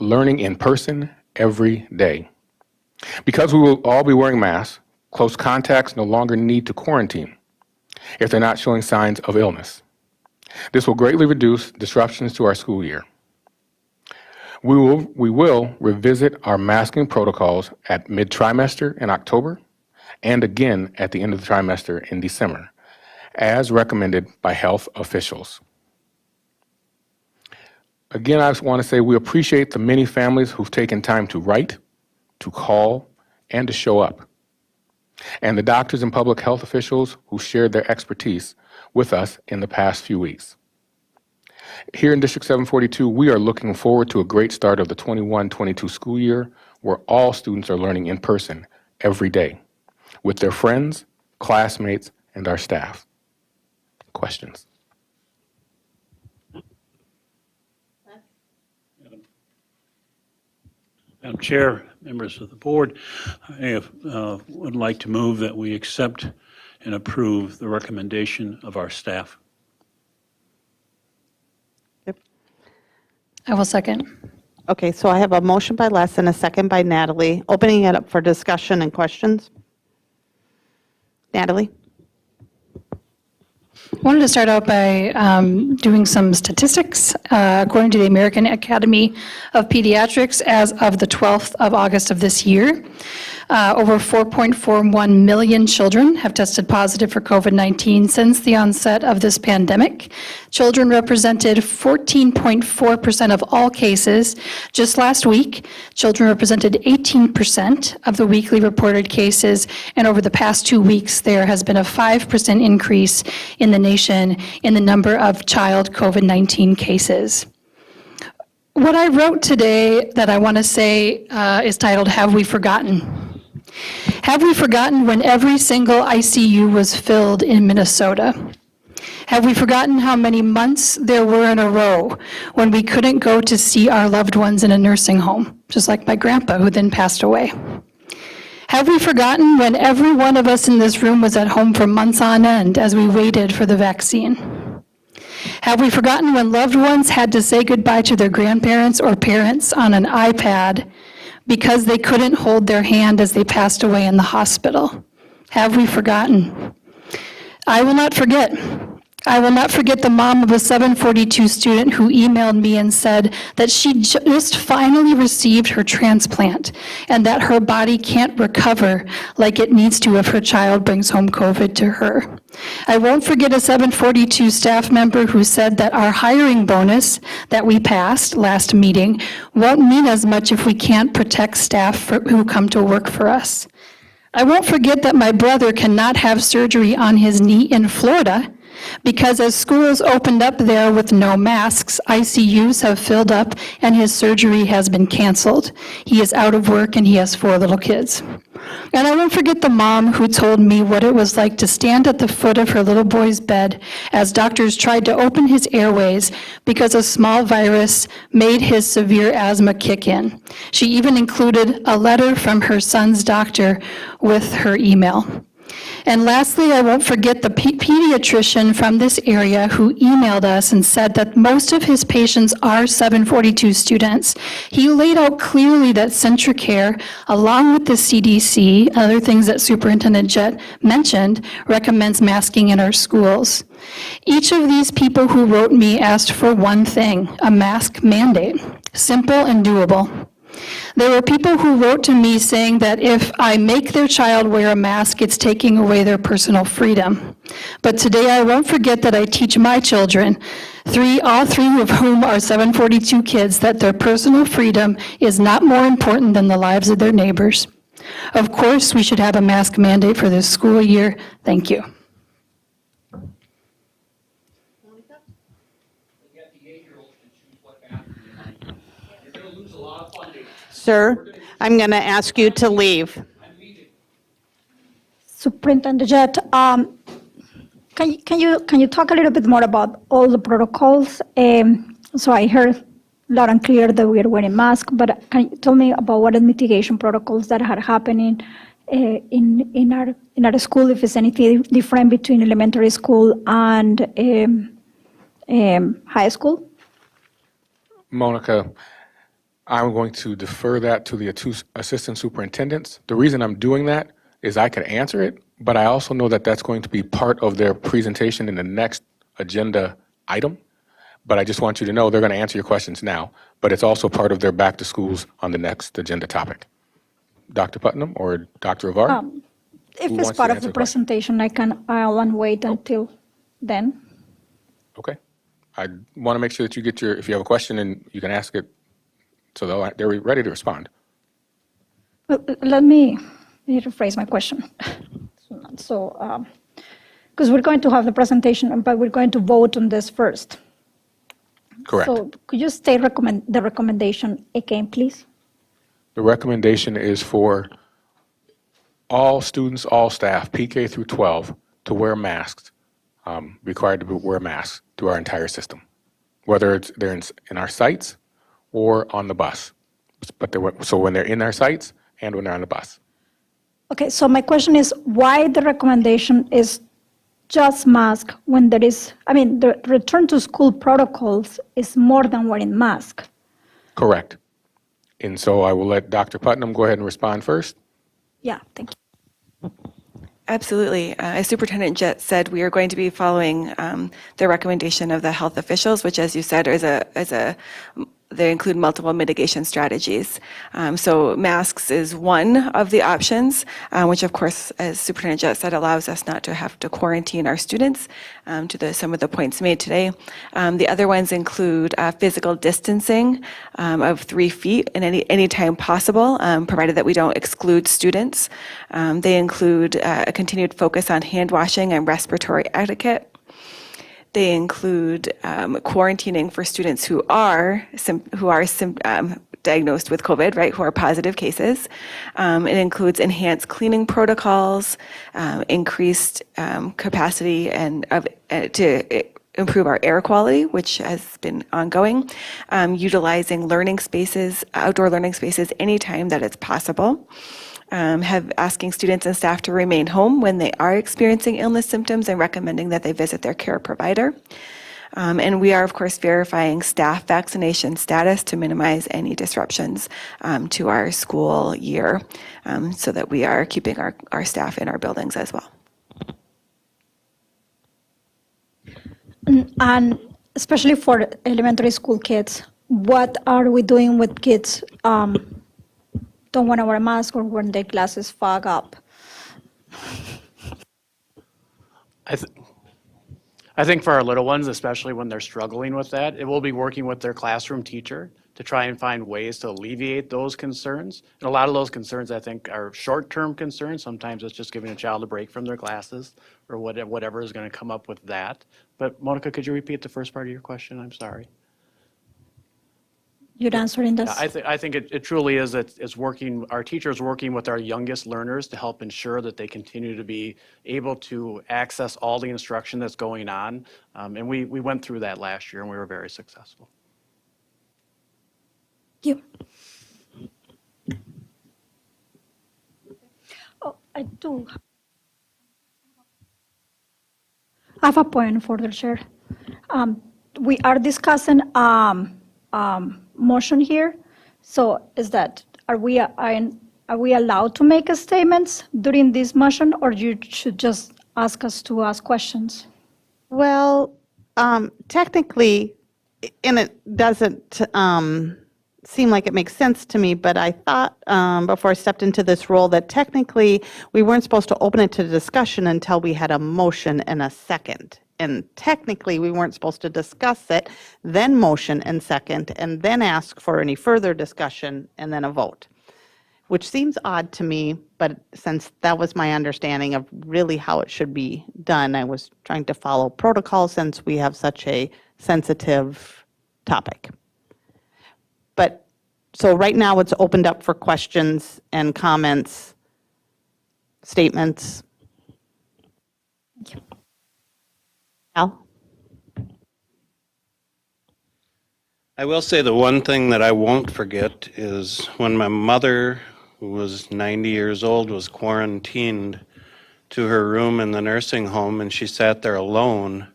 learning in person every day. Because we will all be wearing masks, close contacts no longer need to quarantine if they're not showing signs of illness. This will greatly reduce disruptions to our school year. We will revisit our masking protocols at mid-trimester in October and again at the end of the trimester in December, as recommended by health officials. Again, I just want to say we appreciate the many families who've taken time to write, to call, and to show up. And the doctors and public health officials who shared their expertise with us in the past few weeks. Here in District 742, we are looking forward to a great start of the 21-22 school year where all students are learning in person every day with their friends, classmates, and our staff. Questions? Madam Chair, members of the board, I would like to move that we accept and approve the recommendation of our staff. I will second. Okay, so I have a motion by Les and a second by Natalie. Opening it up for discussion and questions. Natalie? I wanted to start out by doing some statistics. According to the American Academy of Pediatrics, as of the 12th of August of this year, over 4.41 million children have tested positive for COVID-19 since the onset of this pandemic. Children represented 14.4% of all cases. Just last week, children represented 18% of the weekly reported cases, and over the past 2 weeks, there has been a 5% increase in the nation in the number of child COVID-19 cases. What I wrote today that I want to say is titled, Have We Forgotten? Have we forgotten when every single ICU was filled in Minnesota? Have we forgotten how many months there were in a row when we couldn't go to see our loved ones in a nursing home, just like my grandpa who then passed away? Have we forgotten when every one of us in this room was at home for months on end as we waited for the vaccine? Have we forgotten when loved ones had to say goodbye to their grandparents or parents on an iPad because they couldn't hold their hand as they passed away in the hospital? Have we forgotten? I will not forget. I will not forget the mom of a 742 student who emailed me and said that she just finally received her transplant and that her body can't recover like it needs to if her child brings home COVID to her. I won't forget a 742 staff member who said that our hiring bonus that we passed last meeting won't mean as much if we can't protect staff who come to work for us. I won't forget that my brother cannot have surgery on his knee in Florida because as schools opened up there with no masks, ICUs have filled up and his surgery has been canceled. He is out of work and he has 4 little kids. And I won't forget the mom who told me what it was like to stand at the foot of her little boy's bed as doctors tried to open his airways because a small virus made his severe asthma kick in. She even included a letter from her son's doctor with her email. And lastly, I won't forget the pediatrician from this area who emailed us and said that most of his patients are 742 students. He laid out clearly that CentraCare, along with the CDC, other things that Superintendent Jett mentioned, recommends masking in our schools. Each of these people who wrote me asked for one thing, a mask mandate, simple and doable. There were people who wrote to me saying that if I make their child wear a mask, it's taking away their personal freedom. But today I won't forget that I teach my children, all three of whom are 742 kids, that their personal freedom is not more important than the lives of their neighbors. Of course, we should have a mask mandate for this school year. Thank you. Sir, I'm going to ask you to leave. Superintendent Jett, can you talk a little bit more about all the protocols? So I heard loud and clear that we are wearing masks, but can you tell me about what are the mitigation protocols that are happening in our school, if it's anything different between elementary school and high school? Monica, I'm going to defer that to the 2 assistant superintendents. The reason I'm doing that is I could answer it, but I also know that that's going to be part of their presentation in the next agenda item. But I just want you to know they're going to answer your questions now, but it's also part of their back to schools on the next agenda topic. Dr. Putnam or Dr. Avar? If it's part of the presentation, I'll wait until then. Okay. I want to make sure that you get if you have a question and you can ask it so they're ready to respond. Well, let me me rephrase my question. So, because we're going to have the presentation, but we're going to vote on this first. Correct. So could you state the recommendation again, please? The recommendation is for all students, all staff, PK through 12, to wear masks, required to wear masks to our entire system, whether they're in our sites or on the bus. So when they're in our sites and when they're on the bus. Okay, so my question is why the recommendation is just mask when there is, I mean, the return to school protocols is more than wearing mask. Correct. And so I will let Dr. Putnam go ahead and respond first. Yeah, thank you. Absolutely. As Superintendent Jett said, we are going to be following the recommendation of the health officials, which, as you said, they include multiple mitigation strategies. So masks is one of the options, which of course, as Superintendent Jett said, allows us not to have to quarantine our students to some of the points made today. The other ones include physical distancing of 3 feet in any time possible, provided that we don't exclude students. They include a continued focus on hand washing and respiratory etiquette. They include quarantining for students who are diagnosed with COVID, right, who are positive cases. It includes enhanced cleaning protocols, increased capacity to improve our air quality, which has been ongoing, utilizing learning spaces, outdoor learning spaces anytime that it's possible. Asking students and staff to remain home when they are experiencing illness symptoms and recommending that they visit their care provider. And we are, of course, verifying staff vaccination status to minimize any disruptions to our school year so that we are keeping our staff in our buildings as well. And especially for elementary school kids, what are we doing with kids don't want to wear a mask or when their glasses fog up? I think for our little ones, especially when they're struggling with that, it will be working with their classroom teacher to try and find ways to alleviate those concerns. And a lot of those concerns, I think, are short-term concerns. Sometimes it's just giving a child a break from their classes or whatever is going to come up with that. But Monica, could you repeat the first part of your question? I'm sorry. You're answering this? I think it truly is. It's working. Our teachers working with our youngest learners to help ensure that they continue to be able to access all the instruction that's going on. And we went through that last year, and we were very successful. Thank you. Oh, I do. I have a point for the chair. We are discussing motion here. So is that, are we allowed to make statements during this motion, or you should just ask us to ask questions? Well, technically, and it doesn't seem like it makes sense to me, but I thought before I stepped into this role that technically we weren't supposed to open it to discussion until we had a motion and a second. And technically, we weren't supposed to discuss it, then motion and second, and then ask for any further discussion and then a vote, which seems odd to me, but since that was my understanding of really how it should be done, I was trying to follow protocol since we have such a sensitive topic. But, so right now it's opened up for questions and comments, statements. Thank you. Al? I will say the one thing that I won't forget is when my mother, who was 90 years old, was quarantined to her room in the nursing home, and she sat there alone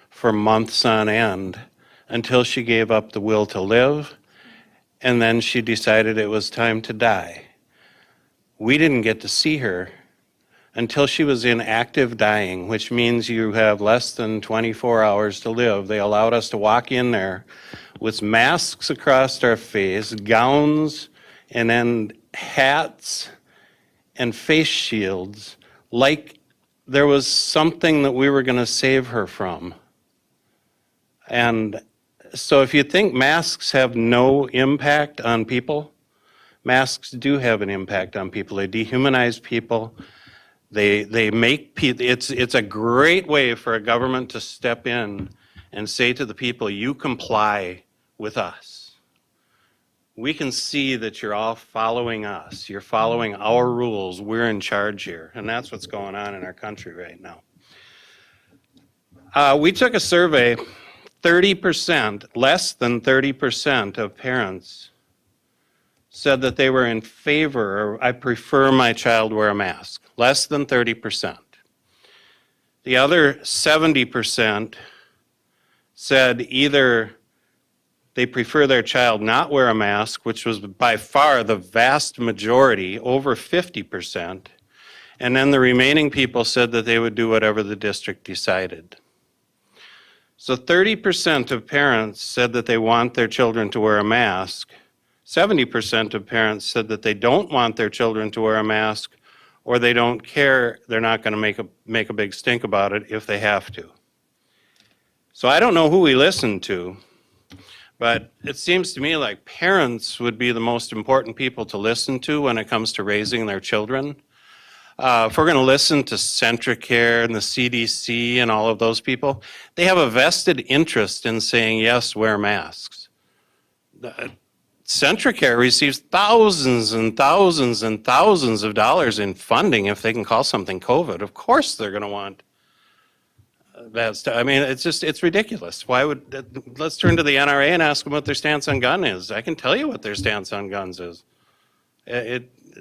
for months on end until she gave up the will to live, and then she decided it was time to die. We didn't get to see her until she was in active dying, which means you have less than 24 hours to live. They allowed us to walk in there with masks across our face, gowns, and then hats and face shields, like there was something that we were going to save her from. And so if you think masks have no impact on people, Masks do have an impact on people. They dehumanize people. They make people, it's a great way for a government to step in and say to the people, you comply with us. We can see that you're all following us. You're following our rules. We're in charge here. And that's what's going on in our country right now. We took a survey, 30%, less than 30% of parents said that they were in favor, or I prefer my child wear a mask. Less than 30%. The other 70% said either they prefer their child not wear a mask, which was by far the vast majority, over 50%, and then the remaining people said that they would do whatever the district decided. So 30% of parents said that they want their children to wear a mask. 70% of parents said that they don't want their children to wear a mask, or they don't care, they're not going to make a big stink about it if they have to. So I don't know who we listen to, but it seems to me like parents would be the most important people to listen to when it comes to raising their children. If we're going to listen to Centricare and the CDC and all of those people, they have a vested interest in saying, yes, wear masks. Centricare receives thousands and thousands and thousands of dollars in funding if they can call something COVID. Of course they're going to want that stuff. I mean, it's ridiculous. Why would, let's turn to the NRA and ask them what their stance on gun is. I can tell you what their stance on guns is.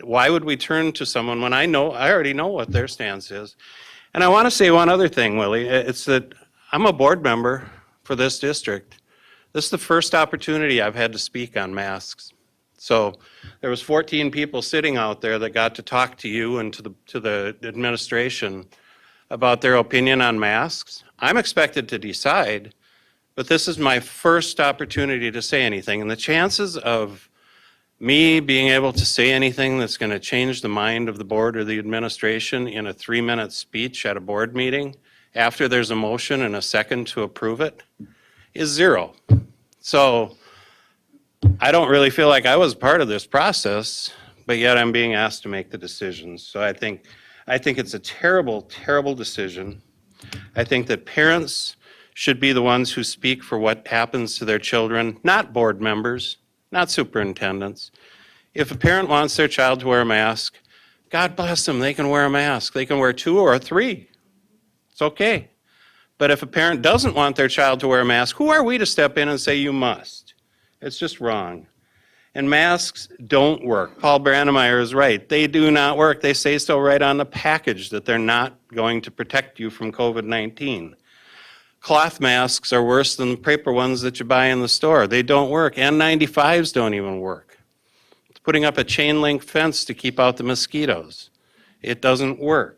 Why would we turn to someone when I already know what their stance is? And I want to say one other thing, Willie. It's that I'm a board member for this district. This is the first opportunity I've had to speak on masks. So there was 14 people sitting out there that got to talk to you and to the administration about their opinion on masks. I'm expected to decide, but this is my first opportunity to say anything. And the chances of me being able to say anything that's going to change the mind of the board or the administration in a 3-minute speech at a board meeting after there's a motion and a second to approve it is zero. So I don't really feel like I was part of this process, but yet I'm being asked to make the decisions. So I think it's a terrible, terrible decision. I think that parents should be the ones who speak for what happens to their children, not board members, not superintendents. If a parent wants their child to wear a mask, God bless them, they can wear a mask. They can wear 2 or 3. It's okay. But if a parent doesn't want their child to wear a mask, who are we to step in and say you must? It's just wrong. And masks don't work. Paul Brandemeyer is right. They do not work. They say so right on the package that they're not going to protect you from COVID-19. Cloth masks are worse than the paper ones that you buy in the store. They don't work. N95s don't even work. It's putting up a chain link fence to keep out the mosquitoes. It doesn't work.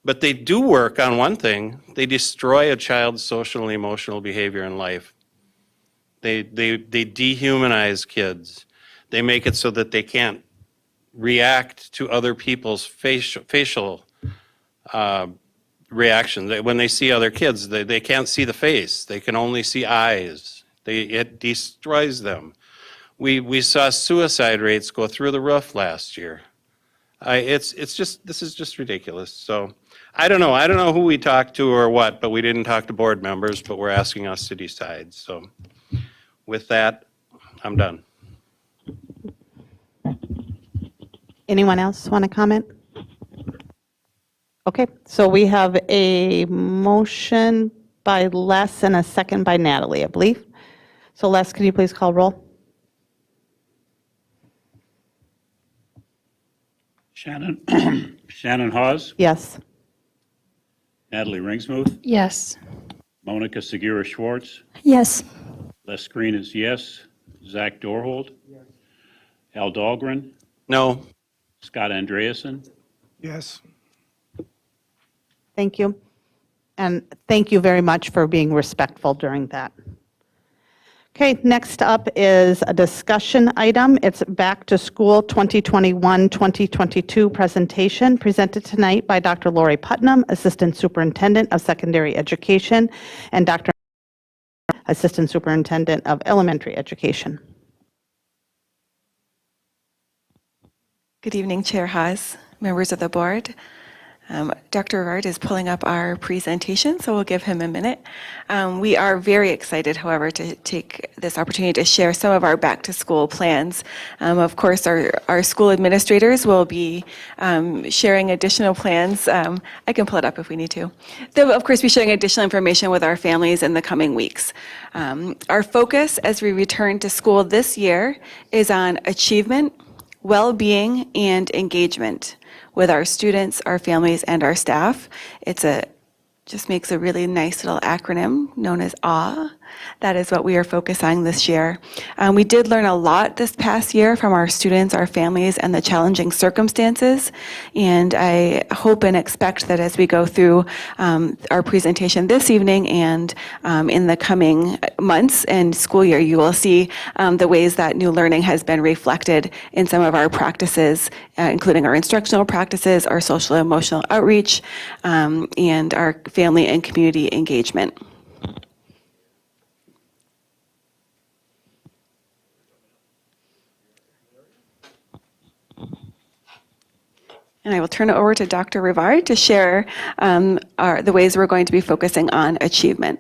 But they do work on one thing. They destroy a child's social and emotional behavior in life. They dehumanize kids. They make it so that they can't react to other people's facial reactions. When they see other kids, they can't see the face. They can only see eyes. It destroys them. We saw suicide rates go through the roof last year. This is just ridiculous. So I don't know who we talked to or what, but we didn't talk to board members, but we're asking us to decide. So with that, I'm done. Anyone else want to comment? Okay, so we have a motion by Les and a second by Natalie, I believe. So Les, can you please call roll? Shannon Hawes, Yes. Natalie Ringsmuth, Yes. Monica Segura Schwartz, Yes. Les Green is yes, Zach Dorhold, Al Dahlgren, No. Scott Andreasen, Yes. Thank you. And thank you very much for being respectful during that. Okay, next up is a discussion item. It's Back to School 2021-2022 presentation presented tonight by Dr. Lori Putnam, Assistant Superintendent of Secondary Education, and Dr. Assistant Superintendent of Elementary Education. Good evening, Chair Haas, members of the board. Dr. Rivard is pulling up our presentation, so we'll give him a minute. We are very excited, however, to take this opportunity to share some of our back-to-school plans. Of course, our school administrators will be sharing additional plans. I can pull it up if we need to. They'll, of course, be sharing additional information with our families in the coming weeks. Our focus as we return to school this year is on achievement, well-being, and engagement with our students, our families, and our staff. Just makes a really nice little acronym known as AWE. That is what we are focused on this year. We did learn a lot this past year from our students, our families, and the challenging circumstances. And I hope and expect that as we go through our presentation this evening and in the coming months and school year, you will see the ways that new learning has been reflected in some of our practices, including our instructional practices, our social and emotional outreach, and our family and community engagement. And I will turn it over to Dr. Rivard to share the ways we're going to be focusing on achievement.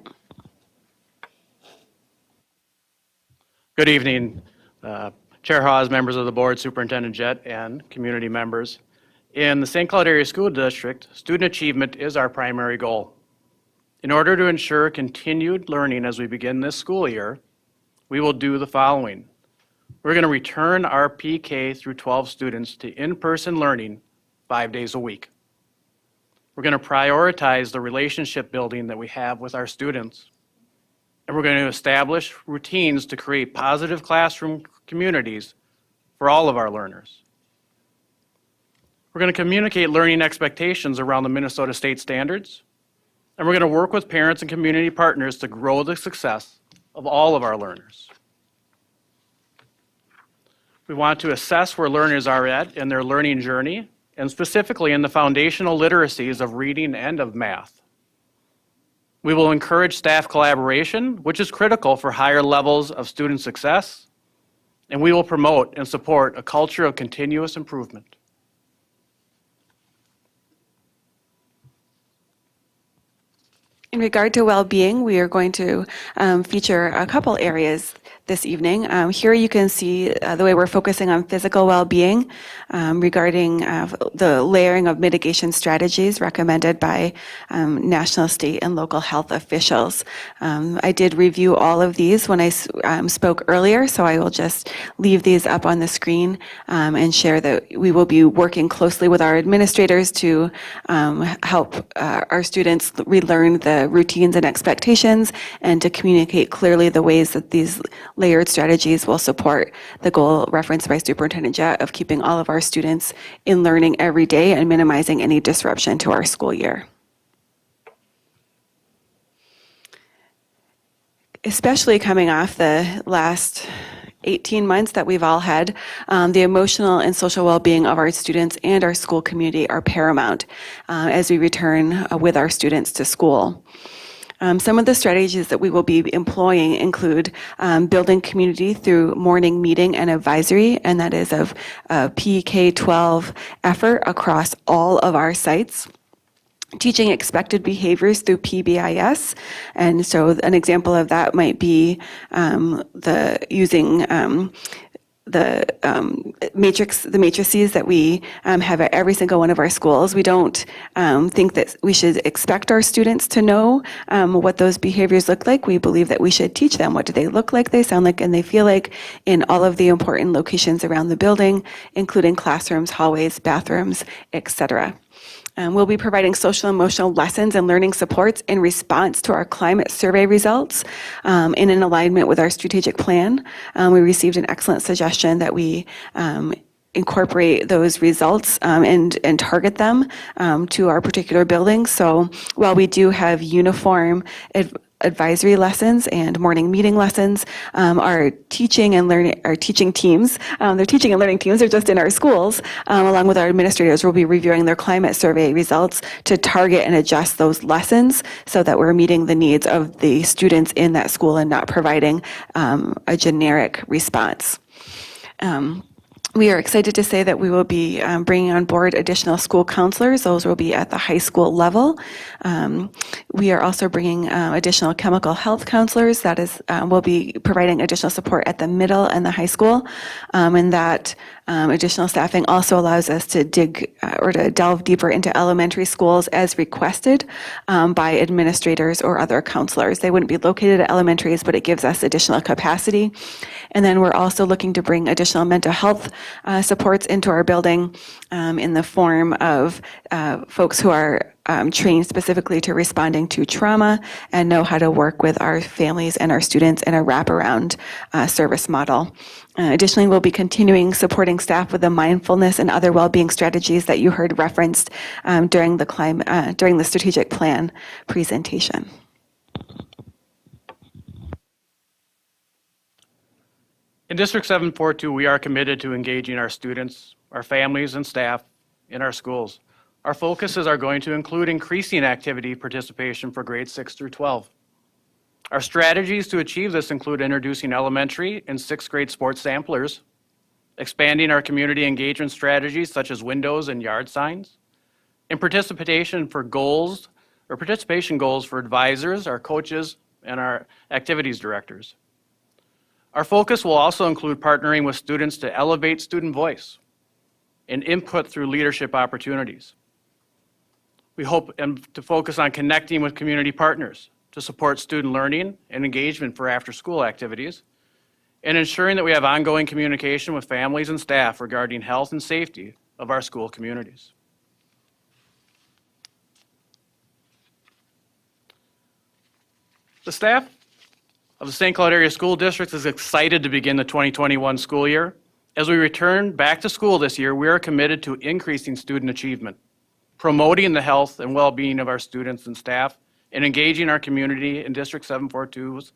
Good evening, Chair Hawes, members of the board, Superintendent Jett, and community members. In the St. Cloud Area School District, student achievement is our primary goal. In order to ensure continued learning as we begin this school year, we will do the following. We're going to return our PK through 12 students to in-person learning 5 days a week. We're going to prioritize the relationship building that we have with our students. And we're going to establish routines to create positive classroom communities for all of our learners. We're going to communicate learning expectations around the Minnesota state standards. And we're going to work with parents and community partners to grow the success of all of our learners. We want to assess where learners are at in their learning journey, and specifically in the foundational literacies of reading and of math. We will encourage staff collaboration, which is critical for higher levels of student success, and we will promote and support a culture of continuous improvement. In regard to well-being, we are going to feature a couple areas this evening. Here you can see the way we're focusing on physical well-being regarding the layering of mitigation strategies recommended by national, state, and local health officials. I did review all of these when I spoke earlier, so I will just leave these up on the screen and share that we will be working closely with our administrators to help our students relearn the routines and expectations and to communicate clearly the ways that these layered strategies will support the goal referenced by Superintendent Jett of keeping all of our students in learning every day and minimizing any disruption to our school year. Especially coming off the last 18 months that we've all had, the emotional and social well-being of our students and our school community are paramount as we return with our students to school. Some of the strategies that we will be employing include building community through morning meeting and advisory, and that is a PK-12 effort across all of our sites. Teaching expected behaviors through Pbis, and so an example of that might be using the matrices that we have at every single one of our schools. We don't think that we should expect our students to know what those behaviors look like. We believe that we should teach them what do they look like, they sound like, and they feel like in all of the important locations around the building, including classrooms, hallways, bathrooms, etc. We'll be providing social and emotional lessons and learning supports in response to our climate survey results and in alignment with our strategic plan. We received an excellent suggestion that we incorporate those results and target them to our particular buildings. So while we do have uniform advisory lessons and morning meeting lessons, our teaching and teams, their teaching and learning teams are just in our schools, along with our administrators. We'll be reviewing their climate survey results to target and adjust those lessons so that we're meeting the needs of the students in that school and not providing a generic response. We are excited to say that we will be bringing on board additional school counselors. Those will be at the high school level. We are also bringing additional chemical health counselors. That is, will be providing additional support at the middle and the high school. And that additional staffing also allows us to dig or to delve deeper into elementary schools as requested by administrators or other counselors. They wouldn't be located at elementaries, but it gives us additional capacity. And then we're also looking to bring additional mental health supports into our building in the form of folks who are trained specifically to responding to trauma and know how to work with our families and our students in a wraparound service model. Additionally, we'll be continuing supporting staff with the mindfulness and other well-being strategies that you heard referenced during the strategic plan presentation. In District 742, we are committed to engaging our students, our families, and staff in our schools. Our focuses are going to include increasing activity participation for grades 6 through 12. Our strategies to achieve this include introducing elementary and 6th grade sports samplers, expanding our community engagement strategies such as windows and yard signs, and participation goals for advisors, our coaches, and our activities directors. Our focus will also include partnering with students to elevate student voice and input through leadership opportunities. We hope to focus on connecting with community partners to support student learning and engagement for after-school activities, and ensuring that we have ongoing communication with families and staff regarding health and safety of our school communities. The staff of the St. Cloud Area School District is excited to begin the 2021 school year. As we return back to school this year, we are committed to increasing student achievement, promoting the health and well-being of our students and staff, and engaging our community in District 742's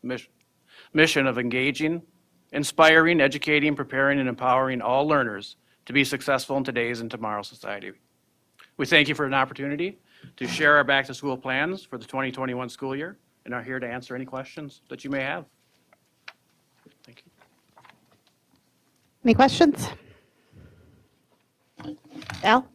mission of engaging, inspiring, educating, preparing, and empowering all learners to be successful in today's and tomorrow's society. We thank you for an opportunity to share our back-to-school plans for the 2021 school year, and are here to answer any questions that you may have. Thank you. Any questions? Al?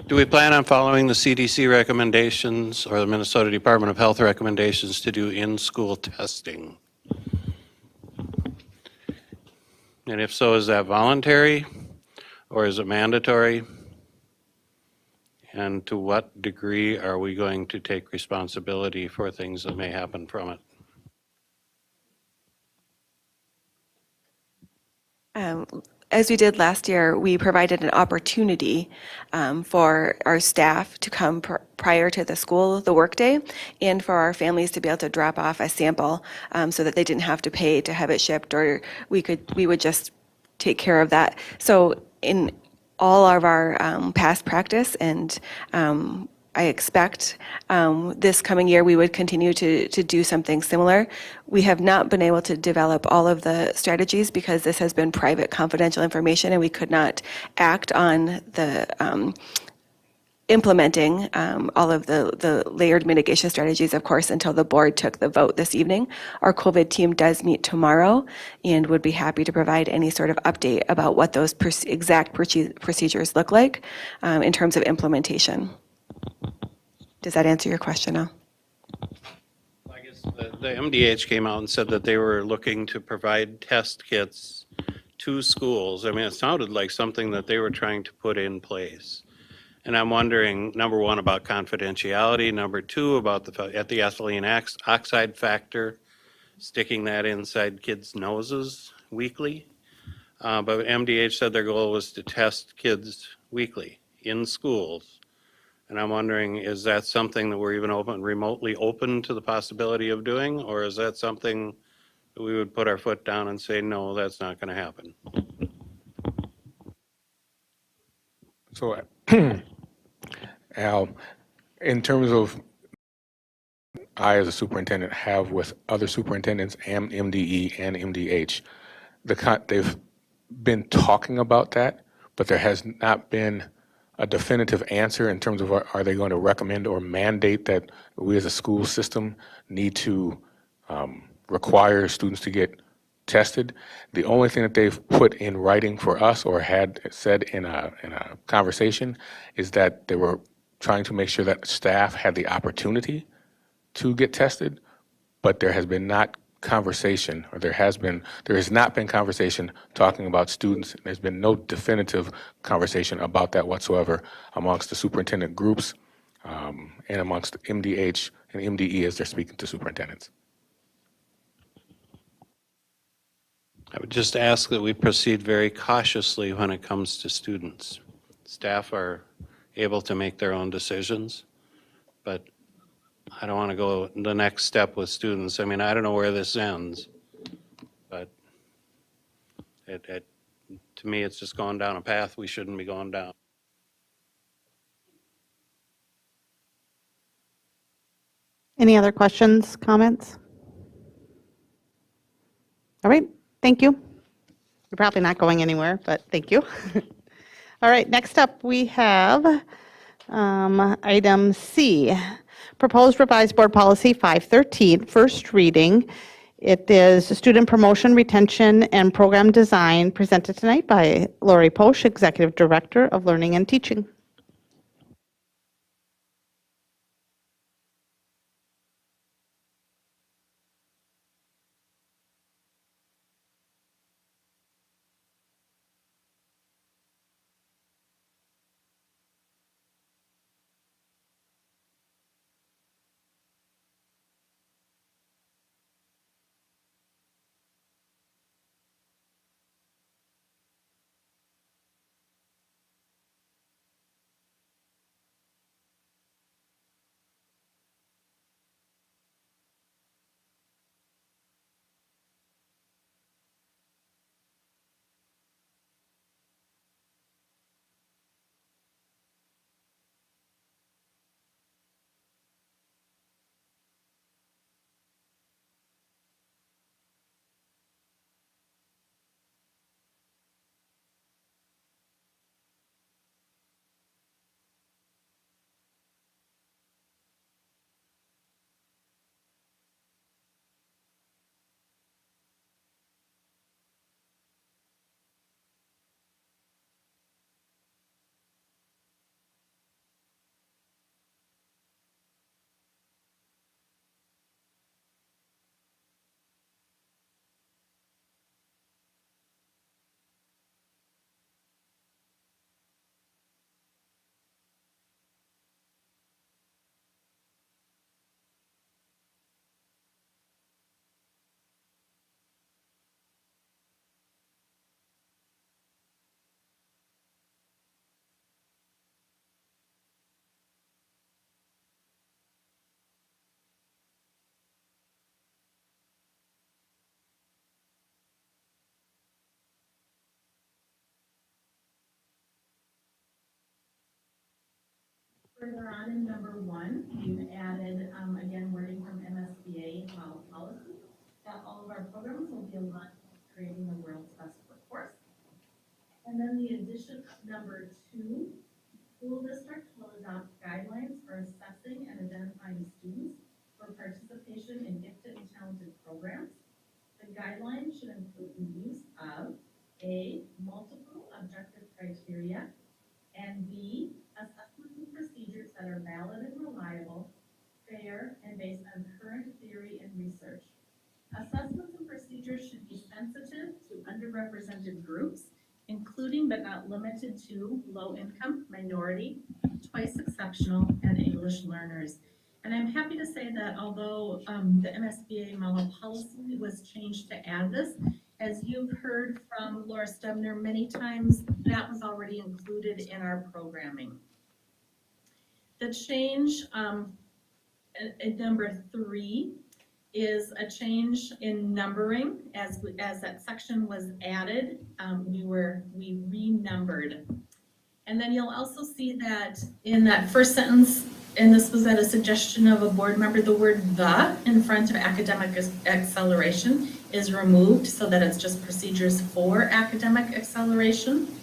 Do we plan on following the CDC recommendations or the Minnesota Department of Health recommendations to do in-school testing? And if so, is that voluntary or is it mandatory? And to what degree are we going to take responsibility for things that may happen from it? As we did last year, we provided an opportunity for our staff to come prior to the workday, and for our families to be able to drop off a sample so that they didn't have to pay to have it shipped, or we would just take care of that. So in all of our past practice, and I expect this coming year we would continue to do something similar. We have not been able to develop all of the strategies because this has been private, confidential information, and we could not act on the implementing all of the layered mitigation strategies, of course, until the board took the vote this evening. Our COVID team does meet tomorrow and would be happy to provide any sort of update about what those exact procedures look like in terms of implementation. Does that answer your question, Al? I guess the MDH came out and said that they were looking to provide test kits to schools. I mean, it sounded like something that they were trying to put in place. And I'm wondering, number one, about confidentiality, number two, about the ethylene oxide factor, sticking that inside kids' noses weekly. But MDH said their goal was to test kids weekly in schools. And I'm wondering, is that something that we're even remotely open to the possibility of doing? Or is that something that we would put our foot down and say, no, that's not going to happen? So, Al, in terms of I as a superintendent have with other superintendents and MDE and MDH, they've been talking about that, but there has not been a definitive answer in terms of are they going to recommend or mandate that we as a school system need to require students to get tested. The only thing that they've put in writing for us or had said in a conversation is that they were trying to make sure that staff had the opportunity to get tested, but there has been not conversation, or there has not been conversation talking about students. There's been no definitive conversation about that whatsoever amongst the superintendent groups and amongst MDH and MDE as they're speaking to superintendents. I would just ask that we proceed very cautiously when it comes to students. Staff are able to make their own decisions, but I don't want to go the next step with students. I mean, I don't know where this ends, but to me, it's just going down a path we shouldn't be going down. Any other questions, comments? All right, thank you. You're probably not going anywhere, but thank you. All right, next up we have item C, proposed revised board policy 513, first reading. It is student promotion, retention, and program design, presented tonight by Lori Posch, Executive Director of Learning and Teaching. Further on in number 1, we've added, again, wording from Msba model policy, that all of our programs will be aligned with creating the world's best workforce. And then the addition of number 2, school districts will adopt guidelines for assessing and identifying students for participation in gifted and talented programs. The guidelines should include the use of A, multiple objective criteria, and B, assessments and procedures that are valid and reliable, fair, and based on current theory and research. Assessments and procedures should be sensitive to underrepresented groups, including but not limited to low-income, minority, twice exceptional, and English learners. And I'm happy to say that although the Msba model policy was changed to add this, as you've heard from Laura Stebner many times, that was already included in our programming. The change at number 3 is a change in numbering. As that section was added, we renumbered. And then you'll also see that in that first sentence, and this was at a suggestion of a board member, the word "the" in front of academic acceleration is removed so that it's just procedures for academic acceleration.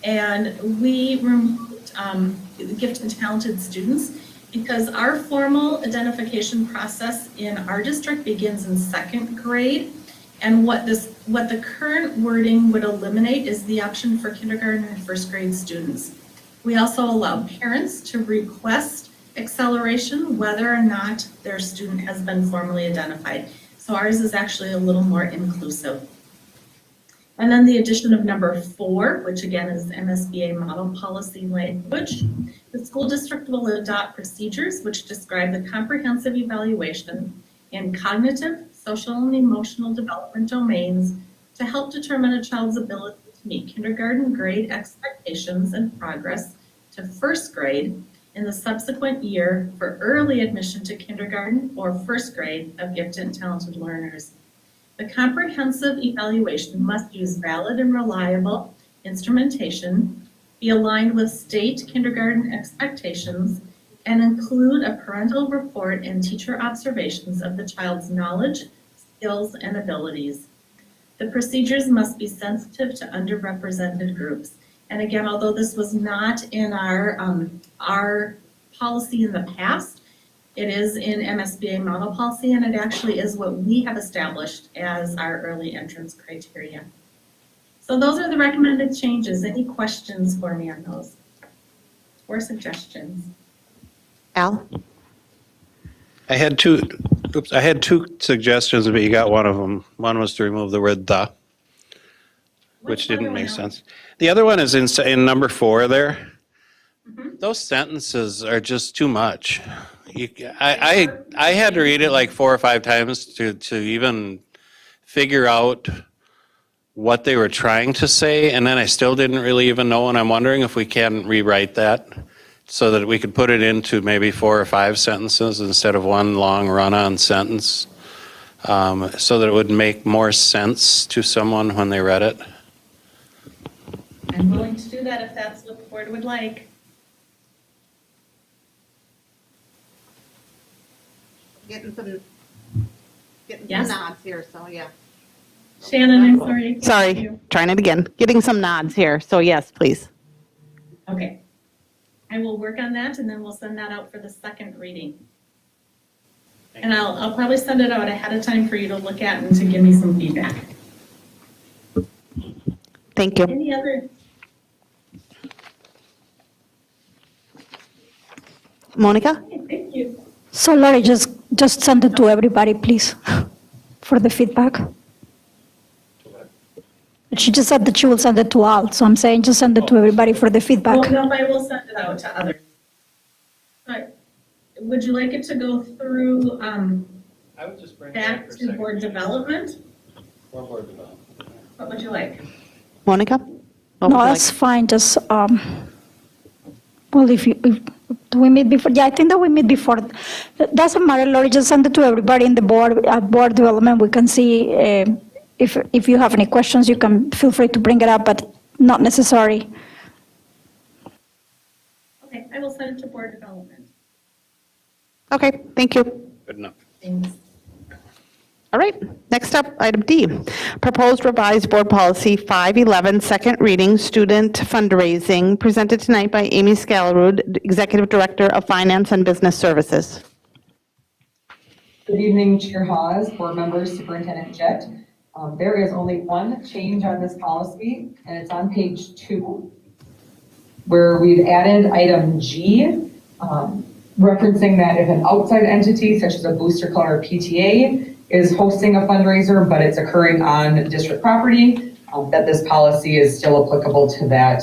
And we removed gifted and talented students because our formal identification process in our district begins in 2nd grade, And what the current wording would eliminate is the option for kindergarten and first grade students. We also allow parents to request acceleration whether or not their student has been formally identified. So ours is actually a little more inclusive. And then the addition of number 4, which again is MSBA model policy language. The school district will adopt procedures which describe the comprehensive evaluation in cognitive, social, and emotional development domains to help determine a child's ability to meet kindergarten grade expectations and progress to first grade in the subsequent year for early admission to kindergarten or first grade of gifted and talented learners. The comprehensive evaluation must use valid and reliable instrumentation, be aligned with state kindergarten expectations, and include a parental report and teacher observations of the child's knowledge, skills, and abilities. The procedures must be sensitive to underrepresented groups. And again, although this was not in our policy in the past, it is in MSBA model policy, and it actually is what we have established as our early entrance criteria. So those are the recommended changes. Any questions for me on those or suggestions? Al? I had two suggestions, but you got one of them. One was to remove the word "the," which didn't make sense. The other one is in number 4 there. Those sentences are just too much. I had to read it like 4 or 5 times to even figure out what they were trying to say, and then I still didn't really even know, and I'm wondering if we can rewrite that so that we could put it into maybe 4 or 5 sentences instead of one long run-on sentence, so that it would make more sense to someone when they read it. I'm willing to do that if that's what the board would like. Getting some Yes. nods here, so yeah. Shannon, I'm sorry. Sorry, trying it again. Getting some nods here, so yes, please. Okay. I will work on that and then we'll send that out for the second reading. And I'll probably send it out ahead of time for you to look at and to give me some feedback. Thank you. Any other? Monica? Okay, thank you. So Lori, just send it to everybody, please, for the feedback. She just said that she will send it to all, so I'm saying just send it to everybody for the feedback. Well, no, I will send it out to others. But would you like it to go through I would just bring back to board development? Or board development. What would you like? Monica? No, that's fine, just, well, do we meet before? Yeah, I think that we meet before. Doesn't matter, Lori, just send it to everybody in the board, at board development. We can see if you have any questions, you can feel free to bring it up, but not necessary. Okay, I will send it to board development. Okay, thank you. Good enough. Thanks. All right, next up, item D, proposed revised board policy 511, second reading, student fundraising, presented tonight by Amy Scalarud, Executive Director of Finance and Business Services. Good evening, Chair Hawes, board members, Superintendent Jett. There is only one change on this policy, and it's on page 2, where we've added item G, referencing that if an outside entity, such as a booster club or PTA, is hosting a fundraiser, but it's occurring on district property, that this policy is still applicable to that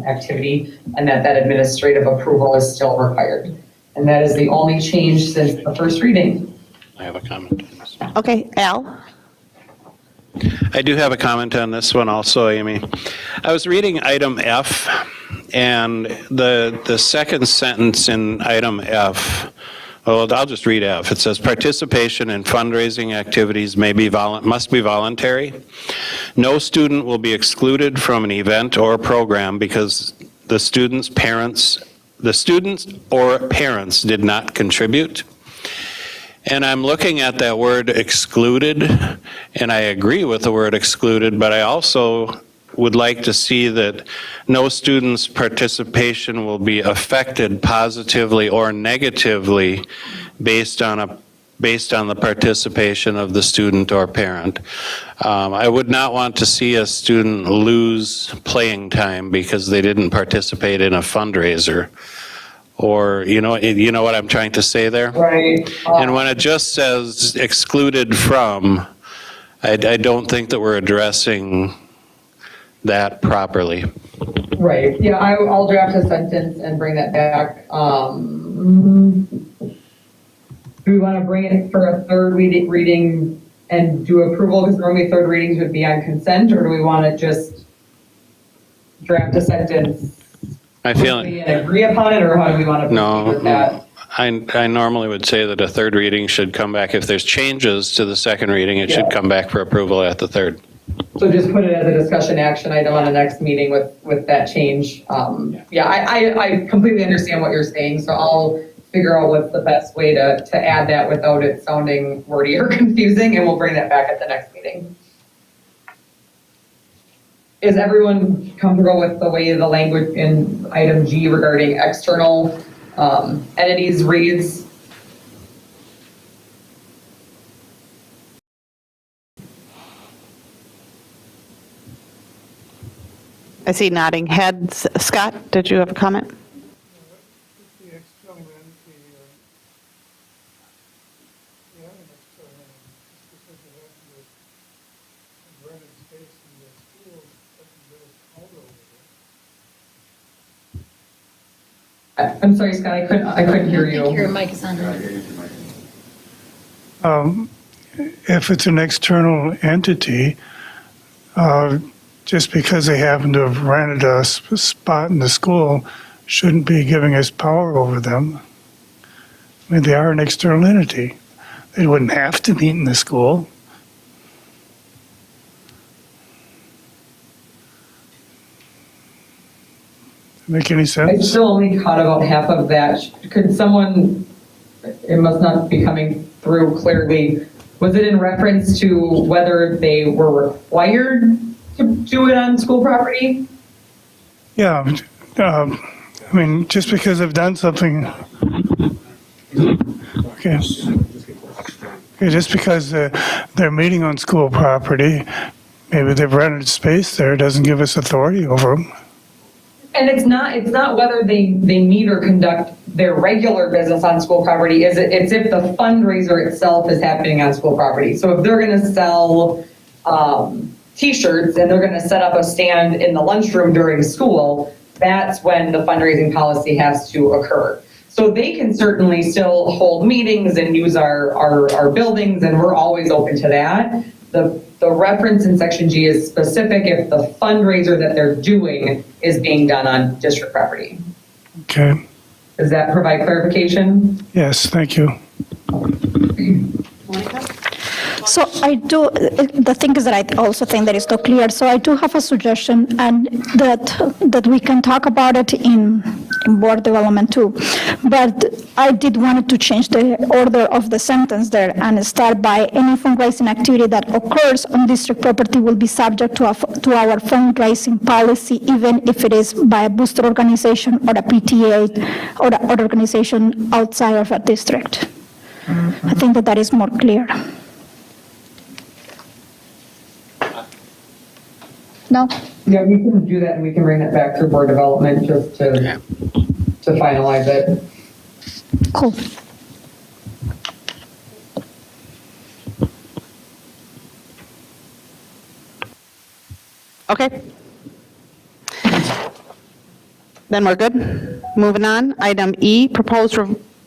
activity, and that administrative approval is still required. And that is the only change since the first reading. I have a comment on this. Okay, Al? I do have a comment on this one also, Amy. I was reading item F, and the second sentence in item F, well, I'll just read F. It says, participation in fundraising activities must be voluntary. No student will be excluded from an event or program because the students or parents did not contribute. And I'm looking at that word excluded, and I agree with the word excluded, but I also would like to see that no student's participation will be affected positively or negatively based on a based on the participation of the student or parent. I would not want to see a student lose playing time because they didn't participate in a fundraiser. Or, you know what I'm trying to say there? Right. And when it just says excluded from, I don't think that we're addressing that properly. Right, yeah, I'll draft a sentence and bring that back. Do we want to bring it for a third reading and do approval, because normally third readings would be on consent, or do we want to just draft a sentence? I feel And agree upon it, or how do we want to proceed with that? I normally would say that a third reading should come back. If there's changes to the second reading, it should come back for approval at the third. So just put it as a discussion action item on the next meeting with that change. Yeah, I completely understand what you're saying, so I'll figure out what's the best way to add that without it sounding wordy or confusing, and we'll bring that back at the next meeting. Is everyone comfortable with the way the language in item G regarding external entities reads? I see nodding heads. Scott, did you have a comment? I'm sorry, Scott, I couldn't hear you. Your mic is on. If it's an external entity, just because they happen to have rented a spot in the school shouldn't be giving us power over them. I mean, they are an external entity. They wouldn't have to meet in the school. Make any I sense? still only caught about half of that. Could someone, it must not be coming through clearly, was it in reference to whether they were required to do it on school property? Yeah, I mean, just because they've done something, okay. Okay, just because they're meeting on school property, maybe they've rented space there, doesn't give us authority over them. And it's not whether they meet or conduct their regular business on school property, it's if the fundraiser itself is happening on school property. So if they're gonna sell t-shirts and they're gonna set up a stand in the lunchroom during school, that's when the fundraising policy has to occur. So they can certainly still hold meetings and use our buildings, and we're always open to that. The reference in section G is specific if the fundraiser that they're doing is being done on district property. Okay, Does that provide clarification? yes, thank you. So I do, the thing is that I also think that it's not clear, so I do have a suggestion, and that we can talk about it in board development too. But I did want to change the order of the sentence there and start by any fundraising activity that occurs on district property will be subject to our fundraising policy, even if it is by a booster organization or a PTA or an organization outside of a district. I think that is more clear. No? Yeah, we can do that and we can bring that back through board development just to finalize it. Cool. Okay. Then we're good. Moving on. Item E, proposed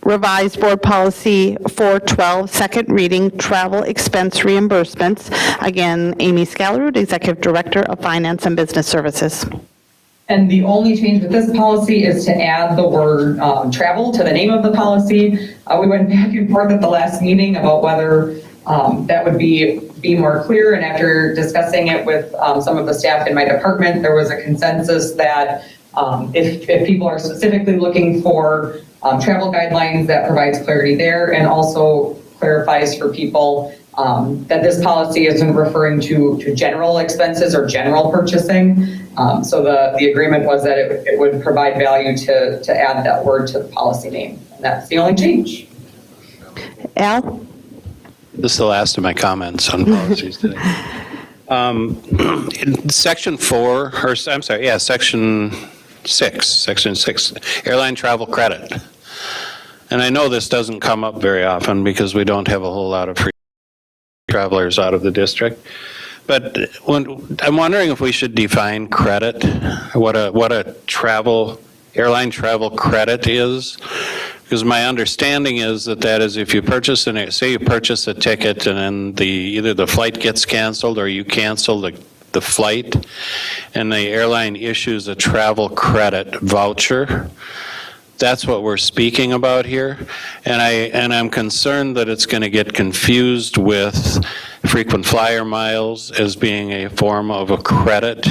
revised board policy 412, second reading, travel expense reimbursements. Again, Amy Scallerud, Executive Director of Finance and Business Services. And the only change with this policy is to add the word travel to the name of the policy. We went back and forth at the last meeting about whether that would be more clear. And after discussing it with some of the staff in my department, there was a consensus that if people are specifically looking for travel guidelines, that provides clarity there and also clarifies for people that this policy isn't referring to general expenses or general purchasing. So the agreement was that it would provide value to add that word to the policy name. And that's the only change. Al? This is the last of my comments on policies today. In Section 4, or I'm sorry, yeah, Section 6, airline travel credit. And I know this doesn't come up very often because we don't have a whole lot of free travelers out of the district. But I'm wondering if we should define credit, what a airline travel credit is. Because my understanding is that is if you purchase say you purchase a ticket and then either the flight gets canceled or you cancel the flight, and the airline issues a travel credit voucher. That's what we're speaking about here, and I'm concerned that it's going to get confused with frequent flyer miles as being a form of a credit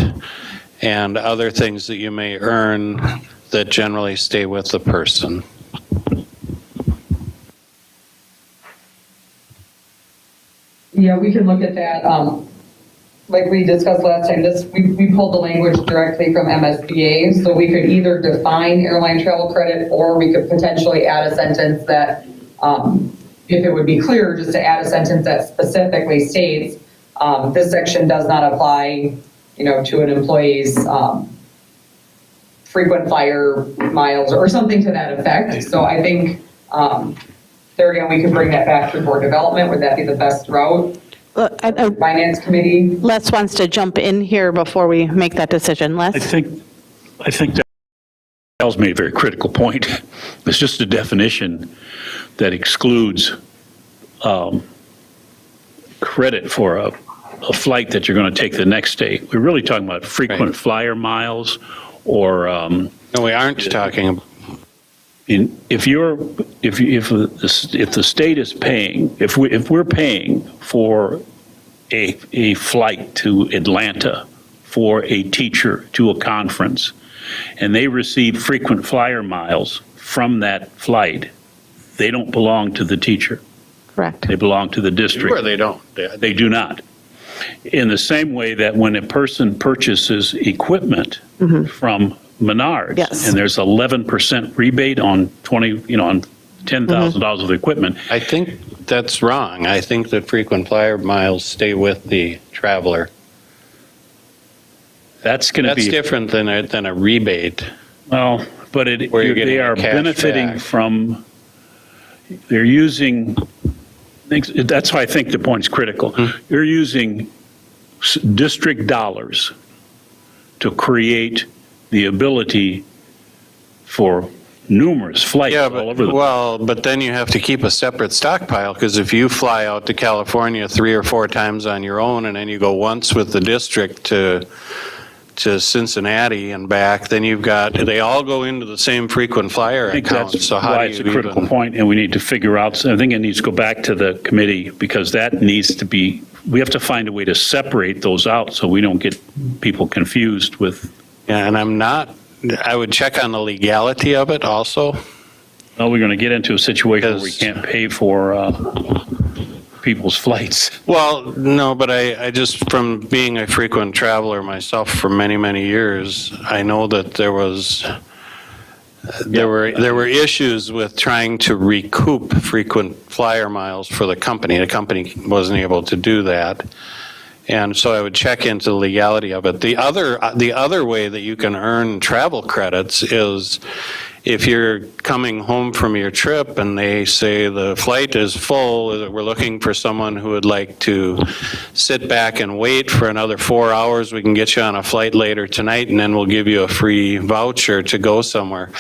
and other things that you may earn that generally stay with the person. Yeah, we can look at that. Like we discussed last time, we pulled the language directly from MSBA, so we could either define airline travel credit or we could potentially add a sentence that, if it would be clear, just to add a sentence that specifically states, this section does not apply, to an employee's frequent flyer miles or something to that effect. So I think, there again, we can bring that back to board development. Would that be the best route? Finance committee? Les wants to jump in here before we make that decision. Les? I think that Al's made a very critical point. It's just a definition that excludes credit for a flight that you're going to take the next day. We're really talking about frequent flyer miles or... No, we aren't talking about... If the state is paying, if we're paying for a flight to Atlanta for a teacher to a conference, and they receive frequent flyer miles from that flight, they don't belong to the teacher. Correct. They belong to the district. Or they don't. They do not. In the same way that when a person purchases equipment from Menards, Yes. and there's 11% rebate on on $10,000 of equipment. I think that's wrong. I think that frequent flyer miles stay with the traveler. That's going to be... That's different than a rebate. Well, but Where you're getting they are cash benefiting back. from, they're using, that's why I think the point's critical. You're using district dollars to create the ability for numerous flights all over the... Well, but then you have to keep a separate stockpile, because if you fly out to California 3 or 4 times on your own, and then you go once with the district to Cincinnati and back, then they all go into the same frequent flyer account. So how why do it's you a critical point, and we need to figure out, so I think it needs to go back to the committee, because that needs to be, we have to find a way to separate those out so we don't get people confused with... Yeah, and I would check on the legality of it also. Well, we're going to get into a situation where we can't pay for people's flights. Well, no, but I just, from being a frequent traveler myself for many, many years, I know that there were issues with trying to recoup frequent flyer miles for the company. The company wasn't able to do that. And so I would check into the legality of it. The other way that you can earn travel credits is if you're coming home from your trip and they say the flight is full, we're looking for someone who would like to sit back and wait for another 4 hours, we can get you on a flight later tonight, and then we'll give you a free voucher to go somewhere.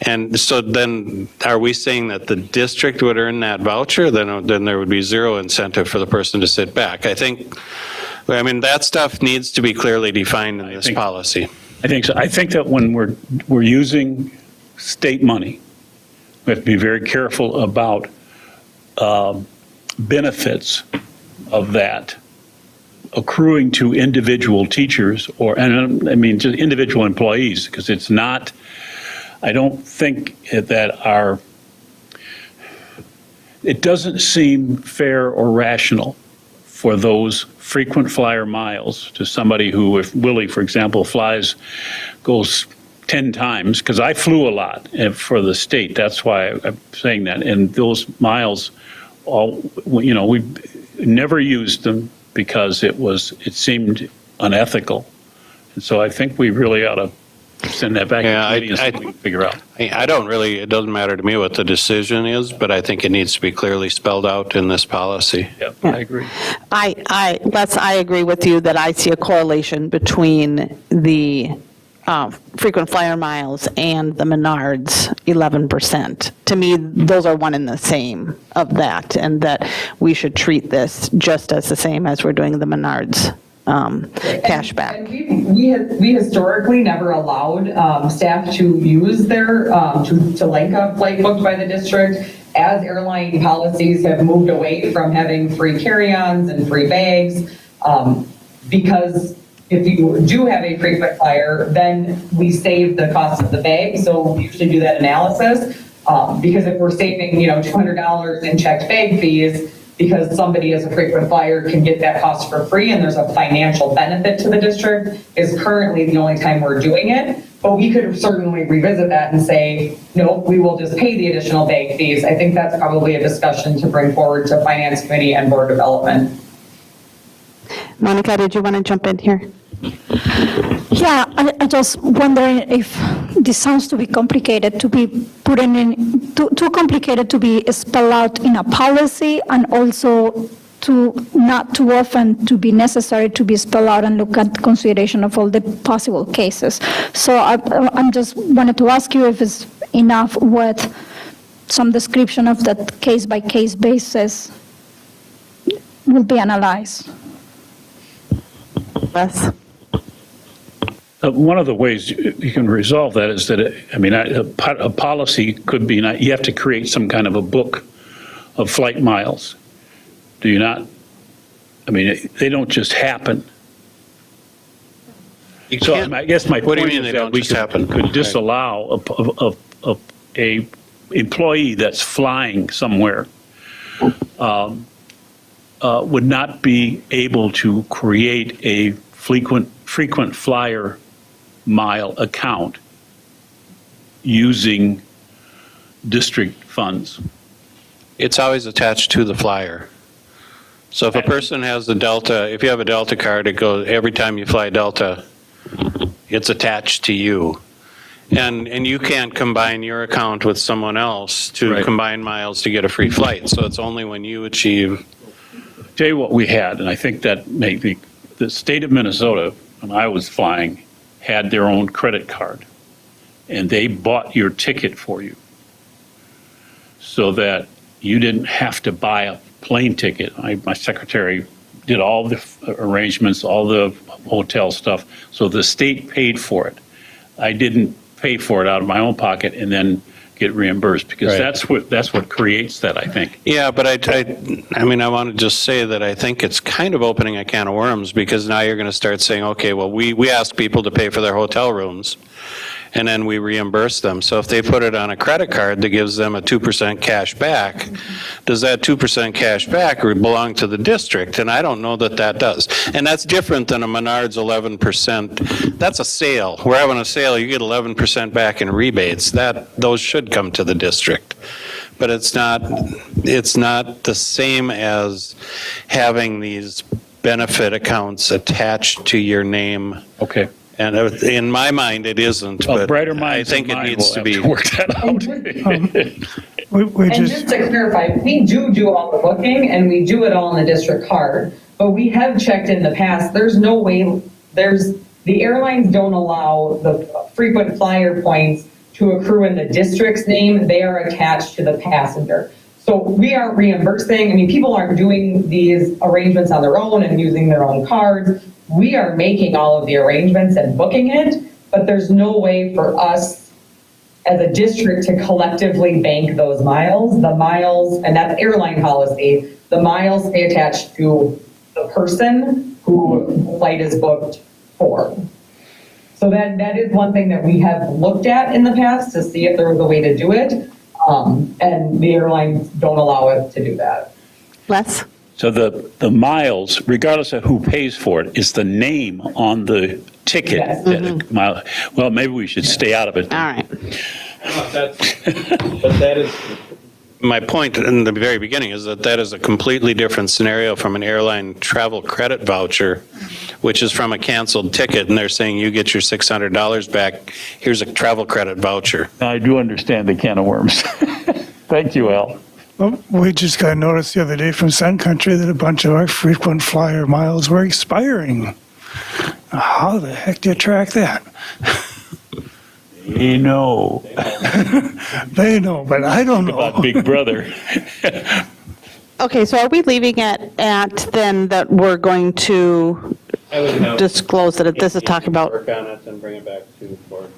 And so then, are we saying that the district would earn that voucher? Then there would be zero incentive for the person to sit back. I mean, that stuff needs to be clearly defined in this policy. I think so. I think that when we're using state money, we have to be very careful about benefits of that accruing to individual teachers just individual employees, because it's not, I don't think that it doesn't seem fair or rational for those frequent flyer miles to somebody who, if Willie, for example, goes 10 times, because I flew a lot for the state, that's why I'm saying that, and those miles we never used them because it seemed unethical. And so I think we really ought to send that back to committee and see what we can figure out. I don't really, it doesn't matter to me what the decision is, but I think it needs to be clearly spelled out in this policy. Yep, I agree. I agree with you that I see a correlation between the frequent flyer miles and the Menards 11%. To me, those are one and the same of that, and that we should treat this just as the same as we're doing the Menards cash back. And we historically never allowed staff to use their, to link a flight booked by the district. As airline policies have moved away from having free carry-ons and free bags, because if you do have a frequent flyer, then we save the cost of the bag. So we usually do that analysis, because if we're saving, $200 in checked bag fees, because somebody as a frequent flyer can get that cost for free and there's a financial benefit to the district, is currently the only time we're doing it. But we could certainly revisit that and say, no, we will just pay the additional bag fees. I think that's probably a discussion to bring forward to Finance Committee and Board Development. Monica, did you want to jump in here? Yeah, I just wondering if this sounds to be complicated to be put in, too complicated to be spelled out in a policy, and also to not too often to be necessary to be spelled out and look at consideration of all the possible cases. So I'm just wanted to ask you if it's enough with some description of that case-by-case basis will be analyzed. Les? One of the ways you can resolve that is that, a policy could be, you have to create some kind of a book of flight miles. Do you not? They don't just happen. So I guess my point is that we could disallow a employee that's flying somewhere would not be able to create a frequent flyer mile account using district funds. It's always attached to the flyer. So if a person has the Delta, if you have a Delta card, it goes, every time you fly Delta, it's attached to you. And you can't combine your account with someone else to combine miles to get a free flight. So it's only when you achieve. Tell you what we had, and I think that maybe the state of Minnesota, when I was flying, had their own credit card, and they bought your ticket for you so that you didn't have to buy a plane ticket. My secretary did all the arrangements, all the hotel stuff, so the state paid for it. I didn't pay for it out of my own pocket and then get reimbursed, because that's what creates that, I think. Yeah, but I want to just say that I think it's kind of opening a can of worms, because now you're going to start saying, okay, well, we ask people to pay for their hotel rooms, and then we reimburse them. So if they put it on a credit card that gives them a 2% cash back, does that 2% cash back belong to the district? And I don't know that that does. And that's different than a Menards 11%. That's a sale. We're having a sale, you get 11% back in rebates. Those should come to the district. But it's not the same as having these benefit accounts attached to your name. Okay. And in my mind, it isn't, but I think it needs to be. Work that out. And just to clarify, we do all the booking, and we do it all on the district card, but we have checked in the past, there's no way, the airlines don't allow the frequent flyer points to accrue in the district's name. They are attached to the passenger. So we aren't reimbursing, people aren't doing these arrangements on their own and using their own cards. We are making all of the arrangements and booking it, but there's no way for us as a district to collectively bank those miles. The miles, and that's airline policy, the miles stay attached to the person who the flight is booked for. So that is one thing that we have looked at in the past to see if there was a way to do it, and the airlines don't allow us to do that. Les? So the miles, regardless of who pays for it, is the name on the ticket. Yes. Well, maybe we should stay out of it. All right. But that is My point in the very beginning is that that is a completely different scenario from an airline travel credit voucher, which is from a canceled ticket, and they're saying you get your $600 back. Here's a travel credit voucher. I do understand the can of worms. Thank you, Al. Well, we just got notice the other day from Sun Country that a bunch of our frequent flyer miles were expiring. How the heck do you track that? You know. They know, but I don't know. About Big Brother. Okay, so are we leaving it at then that we're going to disclose that this is talking about? Work on it and bring it back to board.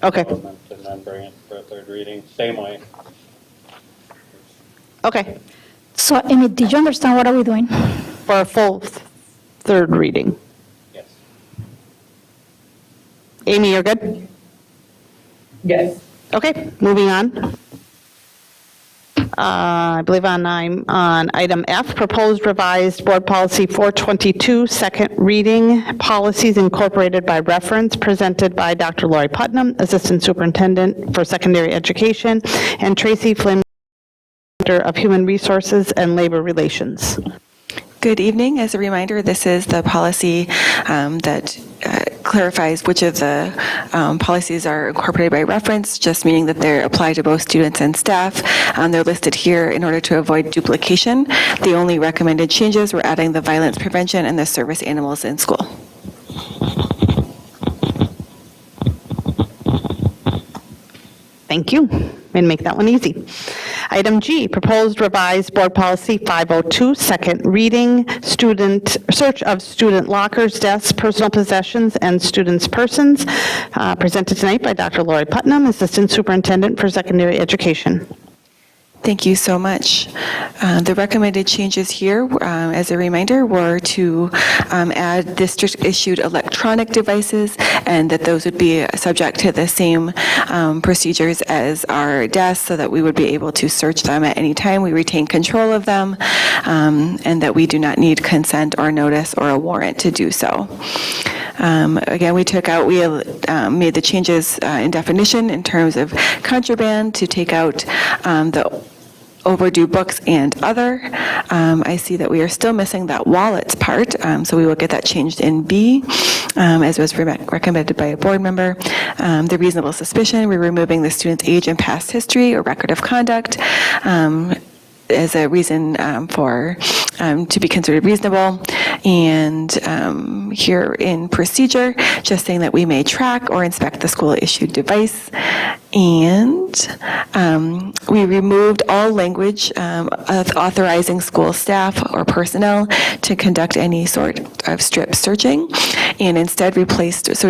Okay. Development, and then bring it for a third reading, same way. Okay, So, Amy, did you understand what are we doing? for a full third reading. Yes. Amy, you're good? Yes. Okay, moving on. I believe I'm on item F, proposed revised board policy 422, second reading, policies incorporated by reference, presented by Dr. Lori Putnam, Assistant Superintendent for Secondary Education, and Tracy Flynn, Director of Human Resources and Labor Relations. Good evening. As a reminder, this is the policy that clarifies which of the policies are incorporated by reference, just meaning that they apply to both students and staff. They're listed here in order to avoid duplication. The only recommended changes were adding the violence prevention and the service animals in school. Thank you. And make that one easy. Item G, proposed revised board policy 502, second reading, student search of student lockers, desks, personal possessions, and students' persons, presented tonight by Dr. Lori Putnam, Assistant Superintendent for Secondary Education. Thank you so much. The recommended changes here, as a reminder, were to add district-issued electronic devices, and that those would be subject to the same procedures as our desks, so that we would be able to search them at any time. We retain control of them, and that we do not need consent or notice or a warrant to do so. Again, we made the changes in definition in terms of contraband to take out the overdue books and other. I see that we are still missing that wallets part, so we will get that changed in B, as was recommended by a board member. The reasonable suspicion, we're removing the student's age and past history or record of conduct as a reason to be considered reasonable. And here in procedure, just saying that we may track or inspect the school-issued device. And we removed all language of authorizing school staff or personnel to conduct any sort of strip searching, and instead we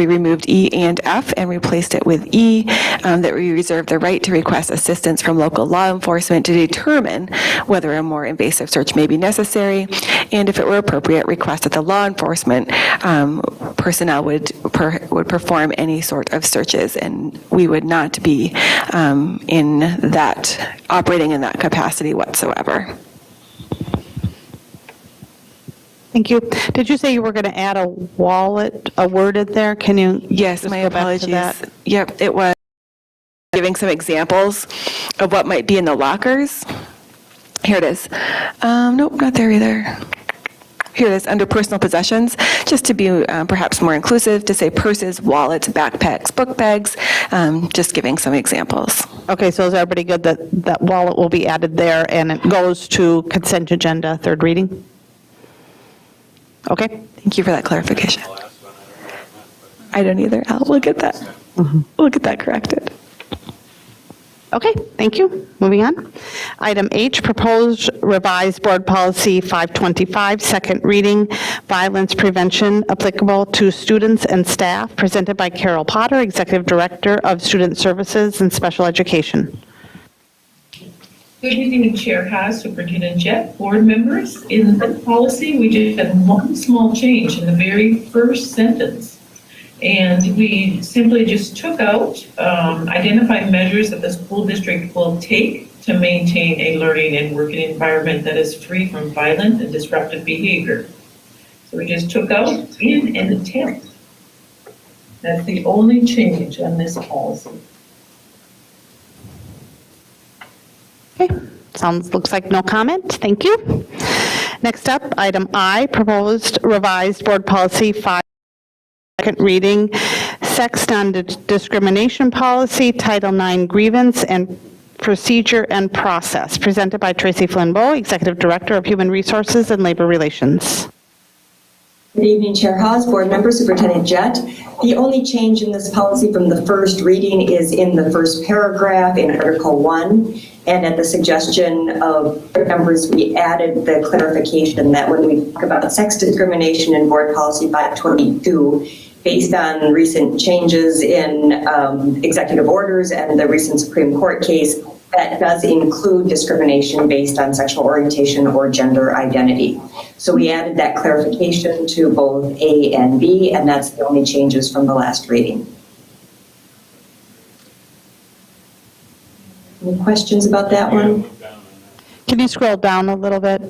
removed E and F and replaced it with E, that we reserve the right to request assistance from local law enforcement to determine whether a more invasive search may be necessary, and if it were appropriate, request that the law enforcement personnel would perform any sort of searches, and we would not be operating in that capacity whatsoever. Thank you. Did you say you were going to add a wallet, a worded there? Can you? Yes, my apologies. Yep, it was giving some examples of what might be in the lockers. Here it is. Nope, not there either. Here it is, under personal possessions, just to be perhaps more inclusive, to say purses, wallets, backpacks, book bags, just giving some examples. Okay, so is everybody good that wallet will be added there and it goes to consent agenda, third reading? Okay. Thank you for that clarification. I don't either. We'll get that. We'll get that corrected. Okay, thank you. Moving on. Item H, proposed revised board policy 525, second reading, violence prevention applicable to students and staff, presented by Carol Potter, Executive Director of Student Services and Special Education. Good evening, Chair Haas, Superintendent Jett, board members. In the policy, we just had one small change in the very first sentence. And we simply just took out identified measures that the school district will take to maintain a learning and working environment that is free from violent and disruptive behavior. So we just took out in an attempt. That's the only change on this policy. Okay, Looks like no comment. Thank you. Next up, item I, proposed revised board policy 5, second reading, sex non-discrimination policy, Title IX grievance and procedure and process, presented by Tracy Flynn-Bowe, Executive Director of Human Resources and Labor Relations. Good evening, Chair Hawes, board members, Superintendent Jett. The only change in this policy from the first reading is in the first paragraph in Article 1. And at the suggestion of board members, we added the clarification that when we talk about sex discrimination in Board Policy 522, based on recent changes in executive orders and the recent Supreme Court case, that does include discrimination based on sexual orientation or gender identity. So we added that clarification to both A and B, and that's the only changes from the last reading. Any questions about that one? Can you scroll down a little bit?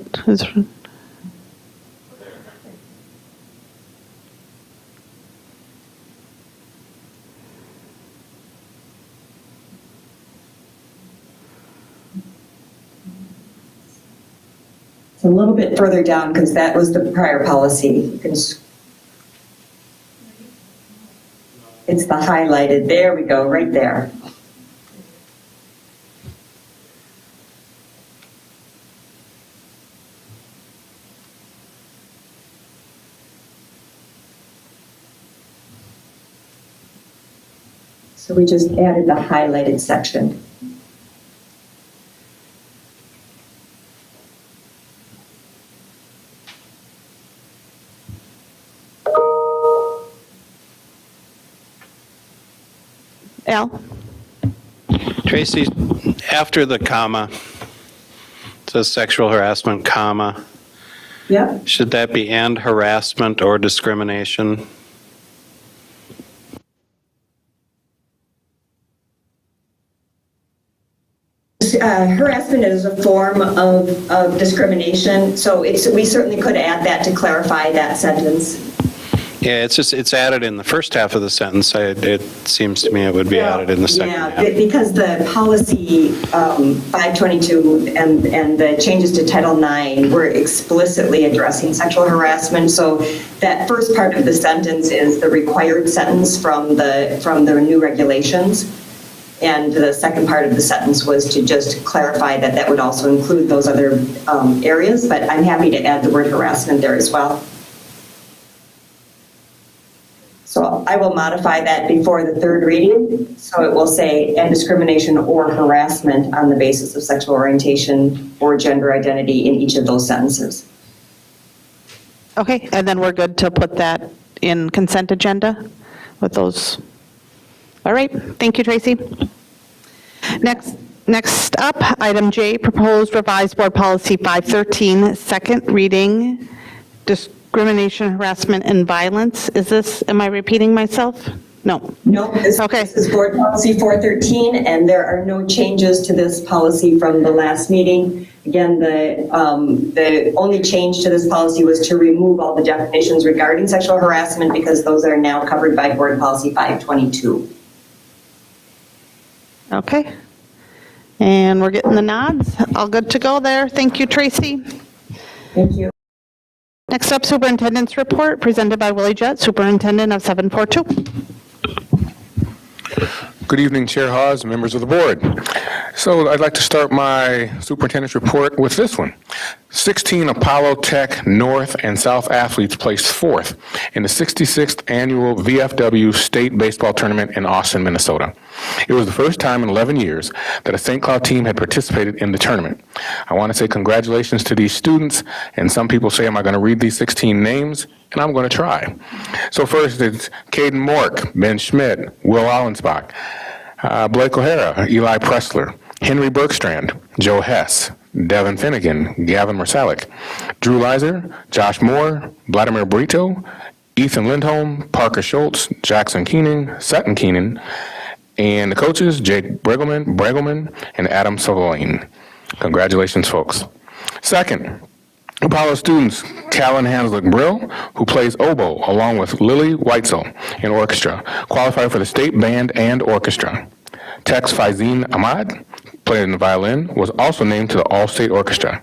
It's a little bit further down because that was the prior policy. You can, it's the highlighted. There we go, right there. So we just added the highlighted section. Al? Tracy, after the comma, it says sexual harassment, comma. Yep. Should that be and harassment or discrimination? Harassment is a form of discrimination, so we certainly could add that to clarify that sentence. Yeah, it's added in the first half of the sentence. It seems to me it would be added in the second half. Yeah, because the policy 522 and the changes to Title IX were explicitly addressing sexual harassment. So that first part of the sentence is the required sentence from the new regulations. And the second part of the sentence was to just clarify that that would also include those other areas, but I'm happy to add the word harassment there as well. So I will modify that before the third reading. So it will say, and discrimination or harassment on the basis of sexual orientation or gender identity in each of those sentences. Okay, and then we're good to put that in consent agenda with those. All right, thank you, Tracy. Next up, item J, proposed revised board policy 513, second reading, discrimination, harassment, and violence. Am I repeating myself? No. No, this is board policy 413, and there are no changes to this policy from the last meeting. Again, the only change to this policy was to remove all the definitions regarding sexual harassment because those are now covered by board policy 522. Okay. And we're getting the nods. All good to go there. Thank you, Tracy. Thank you. Next up, Superintendent's report presented by Willie Jett, Superintendent of 742. Good evening, Chair Hawes, members of the board. So I'd like to start my superintendent's report with this one. 16 Apollo Tech North and South athletes placed fourth in the 66th annual VFW State Baseball Tournament in Austin, Minnesota. It was the first time in 11 years that a St. Cloud team had participated in the tournament. I want to say congratulations to these students, and some people say, am I going to read these 16 names? And I'm going to try. So first, it's Caden Mork, Ben Schmidt, Will Allensbach, Blake O'Hara, Eli Pressler, Henry Bergstrand, Joe Hess, Devin Finnegan, Gavin Marsalic, Drew Leiser, Josh Moore, Vladimir Brito, Ethan Lindholm, Parker Schultz, Jackson Keenan, Sutton Keenan, and the coaches, Jake Bregelman, and Adam Savoline. Congratulations, folks. Second, Apollo students, Callan Hanslick-Brill, who plays oboe, along with Lily Weitzel in orchestra, qualified for the state band and orchestra. Tex Faizine Ahmad playing the violin, was also named to the All-State Orchestra.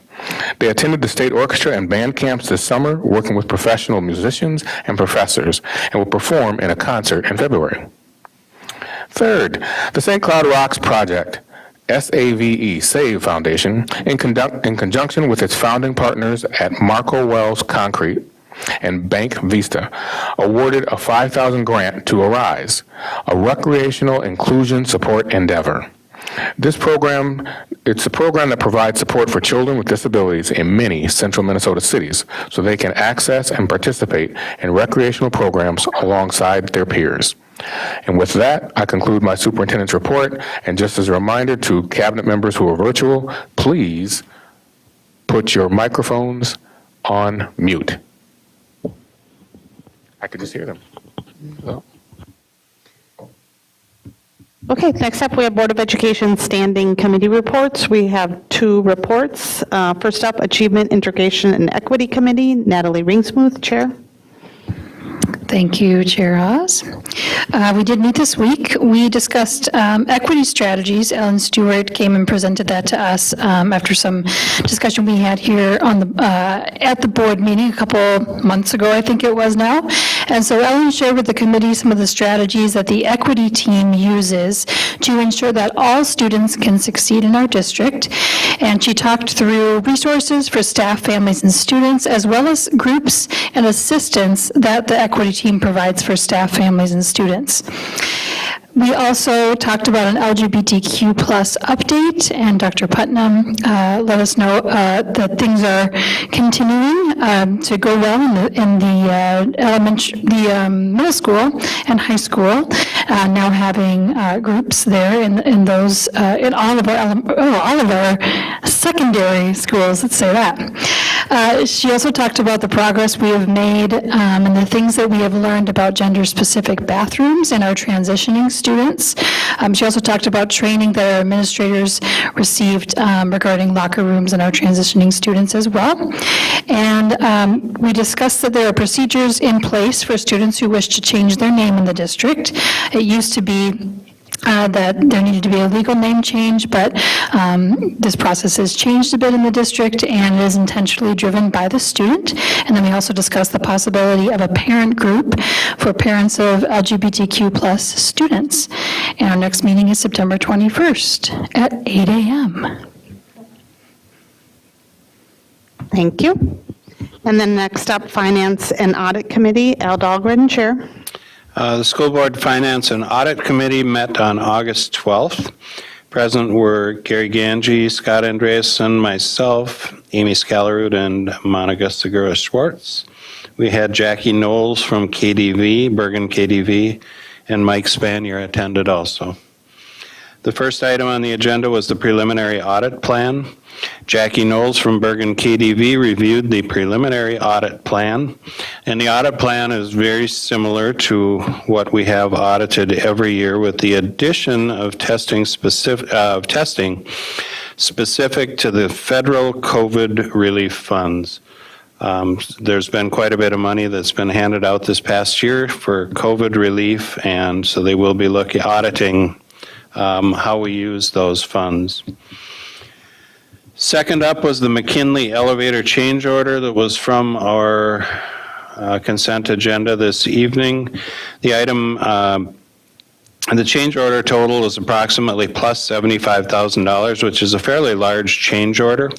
They attended the state orchestra and band camps this summer, working with professional musicians and professors, and will perform in a concert in February. Third, the St. Cloud Rocks Project, SAVE Foundation, in conjunction with its founding partners at Marco Wells Concrete and Bank Vista, awarded a $5,000 grant to Arise, a recreational inclusion support endeavor. It's a program that provides support for children with disabilities in many central Minnesota cities so they can access and participate in recreational programs alongside their peers. And with that, I conclude my superintendent's report. And just as a reminder to cabinet members who are virtual, please put your microphones on mute. I could just hear them. So. Okay, next up, we have Board of Education Standing Committee reports. We have 2 reports. First up, Achievement, Integration, and Equity Committee. Natalie Ringsmuth, Chair. Thank you, Chair Haas. We did meet this week. We discussed equity strategies. Ellen Stewart came and presented that to us after some discussion we had here on the at the board meeting a couple months ago, I think it was now. And so Ellen shared with the committee some of the strategies that the equity team uses to ensure that all students can succeed in our district. And she talked through resources for staff, families, and students, as well as groups and assistance that the equity team provides for staff, families, and students. We also talked about an LGBTQ plus update, and Dr. Putnam let us know that things are continuing to go well in the middle school and high school. Now having groups there in those in all of our secondary schools. Let's say that. She also talked about the progress we have made and the things that we have learned about gender-specific bathrooms in our transitioning students. She also talked about training that our administrators received regarding locker rooms in our transitioning students as well. And we discussed that there are procedures in place for students who wish to change their name in the district. It used to be that there needed to be a legal name change, but this process has changed a bit in the district and is intentionally driven by the student. And then we also discussed the possibility of a parent group for parents of LGBTQ plus students. And our next meeting is September 21st at 8 a.m. Thank you. And then next up, Finance and Audit Committee, Al Dahlgren, Chair. The School Board Finance and Audit Committee met on August 12th. Present were Gary Ganji, Scott Andreasen, myself, Amy Scalarud, and Monica Segura-Schwartz. We had Jackie Knowles from KDV, Bergen KDV, and Mike Spanier attended also. The first item on the agenda was the preliminary audit plan. Jackie Knowles from Bergen KDV reviewed the preliminary audit plan, and the audit plan is very similar to what we have audited every year, with the addition of testing specific to the federal COVID relief funds. There's been quite a bit of money that's been handed out this past year for COVID relief, and so they will be auditing how we use those funds. Second up was the Mckinley elevator change order that was from our consent agenda this evening. The item, the change order total is approximately plus $75,000, which is a fairly large change order.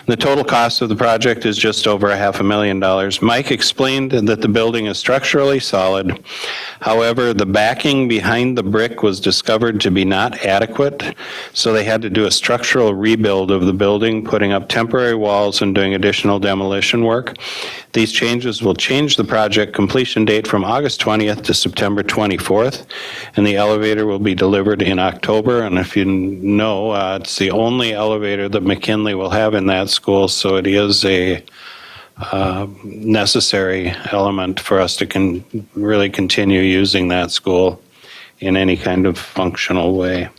The total cost of the project is just over $500,000. Mike explained that the building is structurally solid. However, the backing behind the brick was discovered to be not adequate, so they had to do a structural rebuild of the building, putting up temporary walls and doing additional demolition work. These changes will change the project completion date from August 20th to September 24th, and the elevator will be delivered in October. And if you know, it's the only elevator that Mckinley will have in that school, so it is a necessary element for us to really continue using that school in any kind of functional way.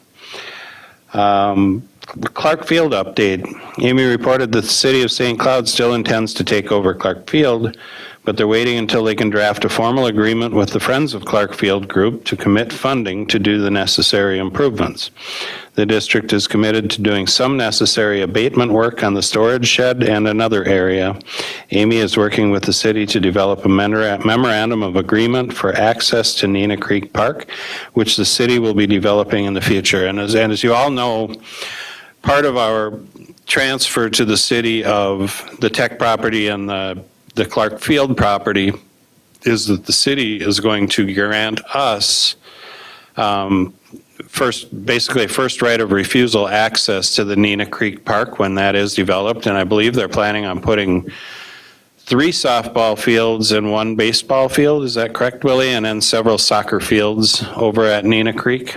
Clark Field update. Amy reported that the city of St. Cloud still intends to take over Clark Field, but they're waiting until they can draft a formal agreement with the Friends of Clark Field Group to commit funding to do the necessary improvements. The district is committed to doing some necessary abatement work on the storage shed and another area. Amy is working with the city to develop a memorandum of agreement for access to Nina Creek Park, which the city will be developing in the future. And as you all know, part of our transfer to the city of the Tech property and the Clark Field property is that the city is going to grant us first right of refusal access to the Nina Creek Park when that is developed. And I believe they're planning on putting 3 softball fields and 1 baseball field. Is that correct, Willie? And then several soccer fields over at Nina Creek?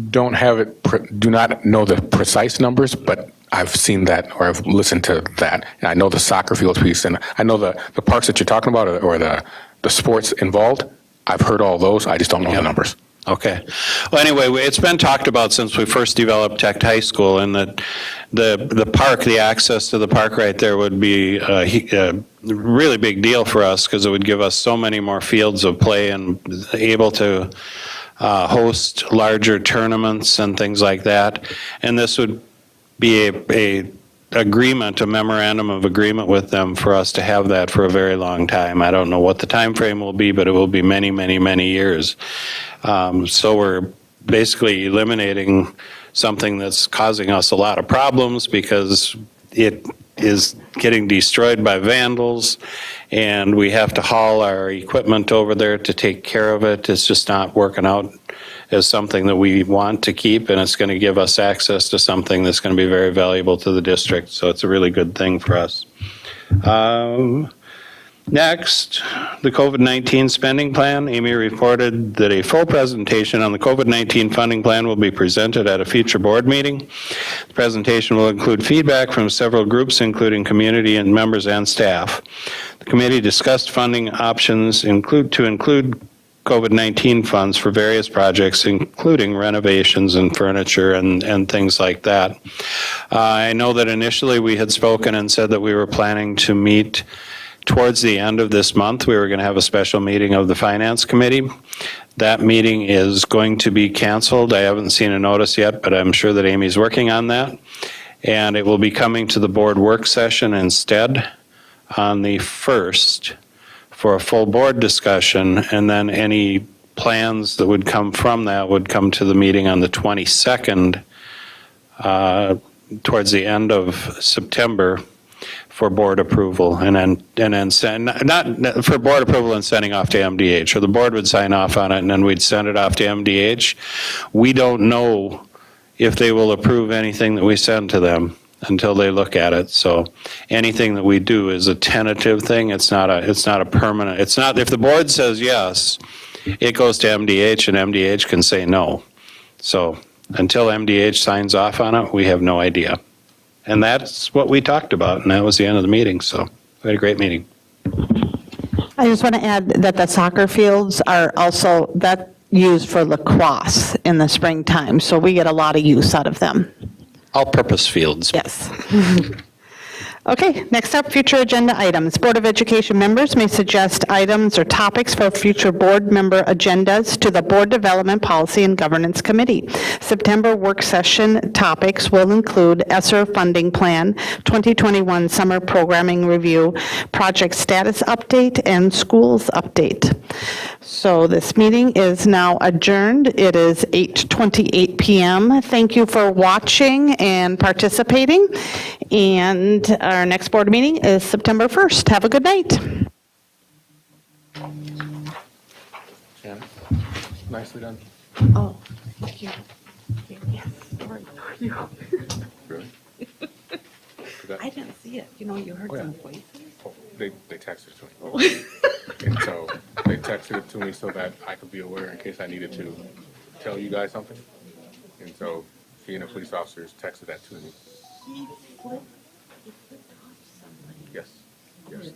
Don't have it, do not know the precise numbers, but I've seen that or I've listened to that. And I know the soccer fields piece and I know the parks that you're talking about or the sports involved. I've heard all those. I just don't know the numbers. Okay. Well, anyway, it's been talked about since we first developed Tech High School, and that the park, the access to the park right there would be a really big deal for us because it would give us so many more fields of play and able to host larger tournaments and things like that. And this would be a memorandum of agreement with them for us to have that for a very long time. I don't know what the time frame will be, but it will be many, many, many years. So we're basically eliminating something that's causing us a lot of problems because it is getting destroyed by vandals and we have to haul our equipment over there to take care of it. It's just not working out as something that we want to keep, and it's going to give us access to something that's going to be very valuable to the district. So it's a really good thing for us. Next, the COVID-19 spending plan. Amy reported that a full presentation on the COVID-19 funding plan will be presented at a future board meeting. The presentation will include feedback from several groups, including community and members and staff. The committee discussed funding options to include COVID-19 funds for various projects, including renovations and furniture and things like that. I know that initially we had spoken and said that we were planning to meet towards the end of this month. We were going to have a special meeting of the Finance Committee. That meeting is going to be canceled. I haven't seen a notice yet, but I'm sure that Amy's working on that. And it will be coming to the board work session instead on the 1st for a full board discussion, and then any plans that would come from that would come to the meeting on the 22nd, towards the end of September, for board approval, and then send, not for board approval and sending off to MDH, or the board would sign off on it and then we'd send it off to MDH. We don't know if they will approve anything that we send to them until they look at it. So anything that we do is a tentative thing. It's not a permanent. It's not, if the board says yes, it goes to MDH and MDH can say no. So until MDH signs off on it, we have no idea. And that's what we talked about, and that was the end of the meeting. So we had a great meeting. I just want to add that the soccer fields are also used for lacrosse in the springtime, so we get a lot of use out of them. All-purpose fields. Yes. Okay, next up, future agenda items. Board of Education members may suggest items or topics for future board member agendas to the Board Development Policy and Governance Committee. September work session topics will include ESSER funding plan, 2021 summer programming review, project status update, and schools update. So this meeting is now adjourned. It is 8:28 p.m. Thank you for watching and participating. And our next board meeting is September 1st. Have a good night. Shannon, nicely done. Oh, thank you. Yes, sorry. Really? I didn't see it. You know, you heard some voices. Oh, they texted it to me. And so they texted it to me so that I could be aware in case I needed to tell you guys something. And so she and the police officers texted that to me. He flipped off somebody. Yes. Yes.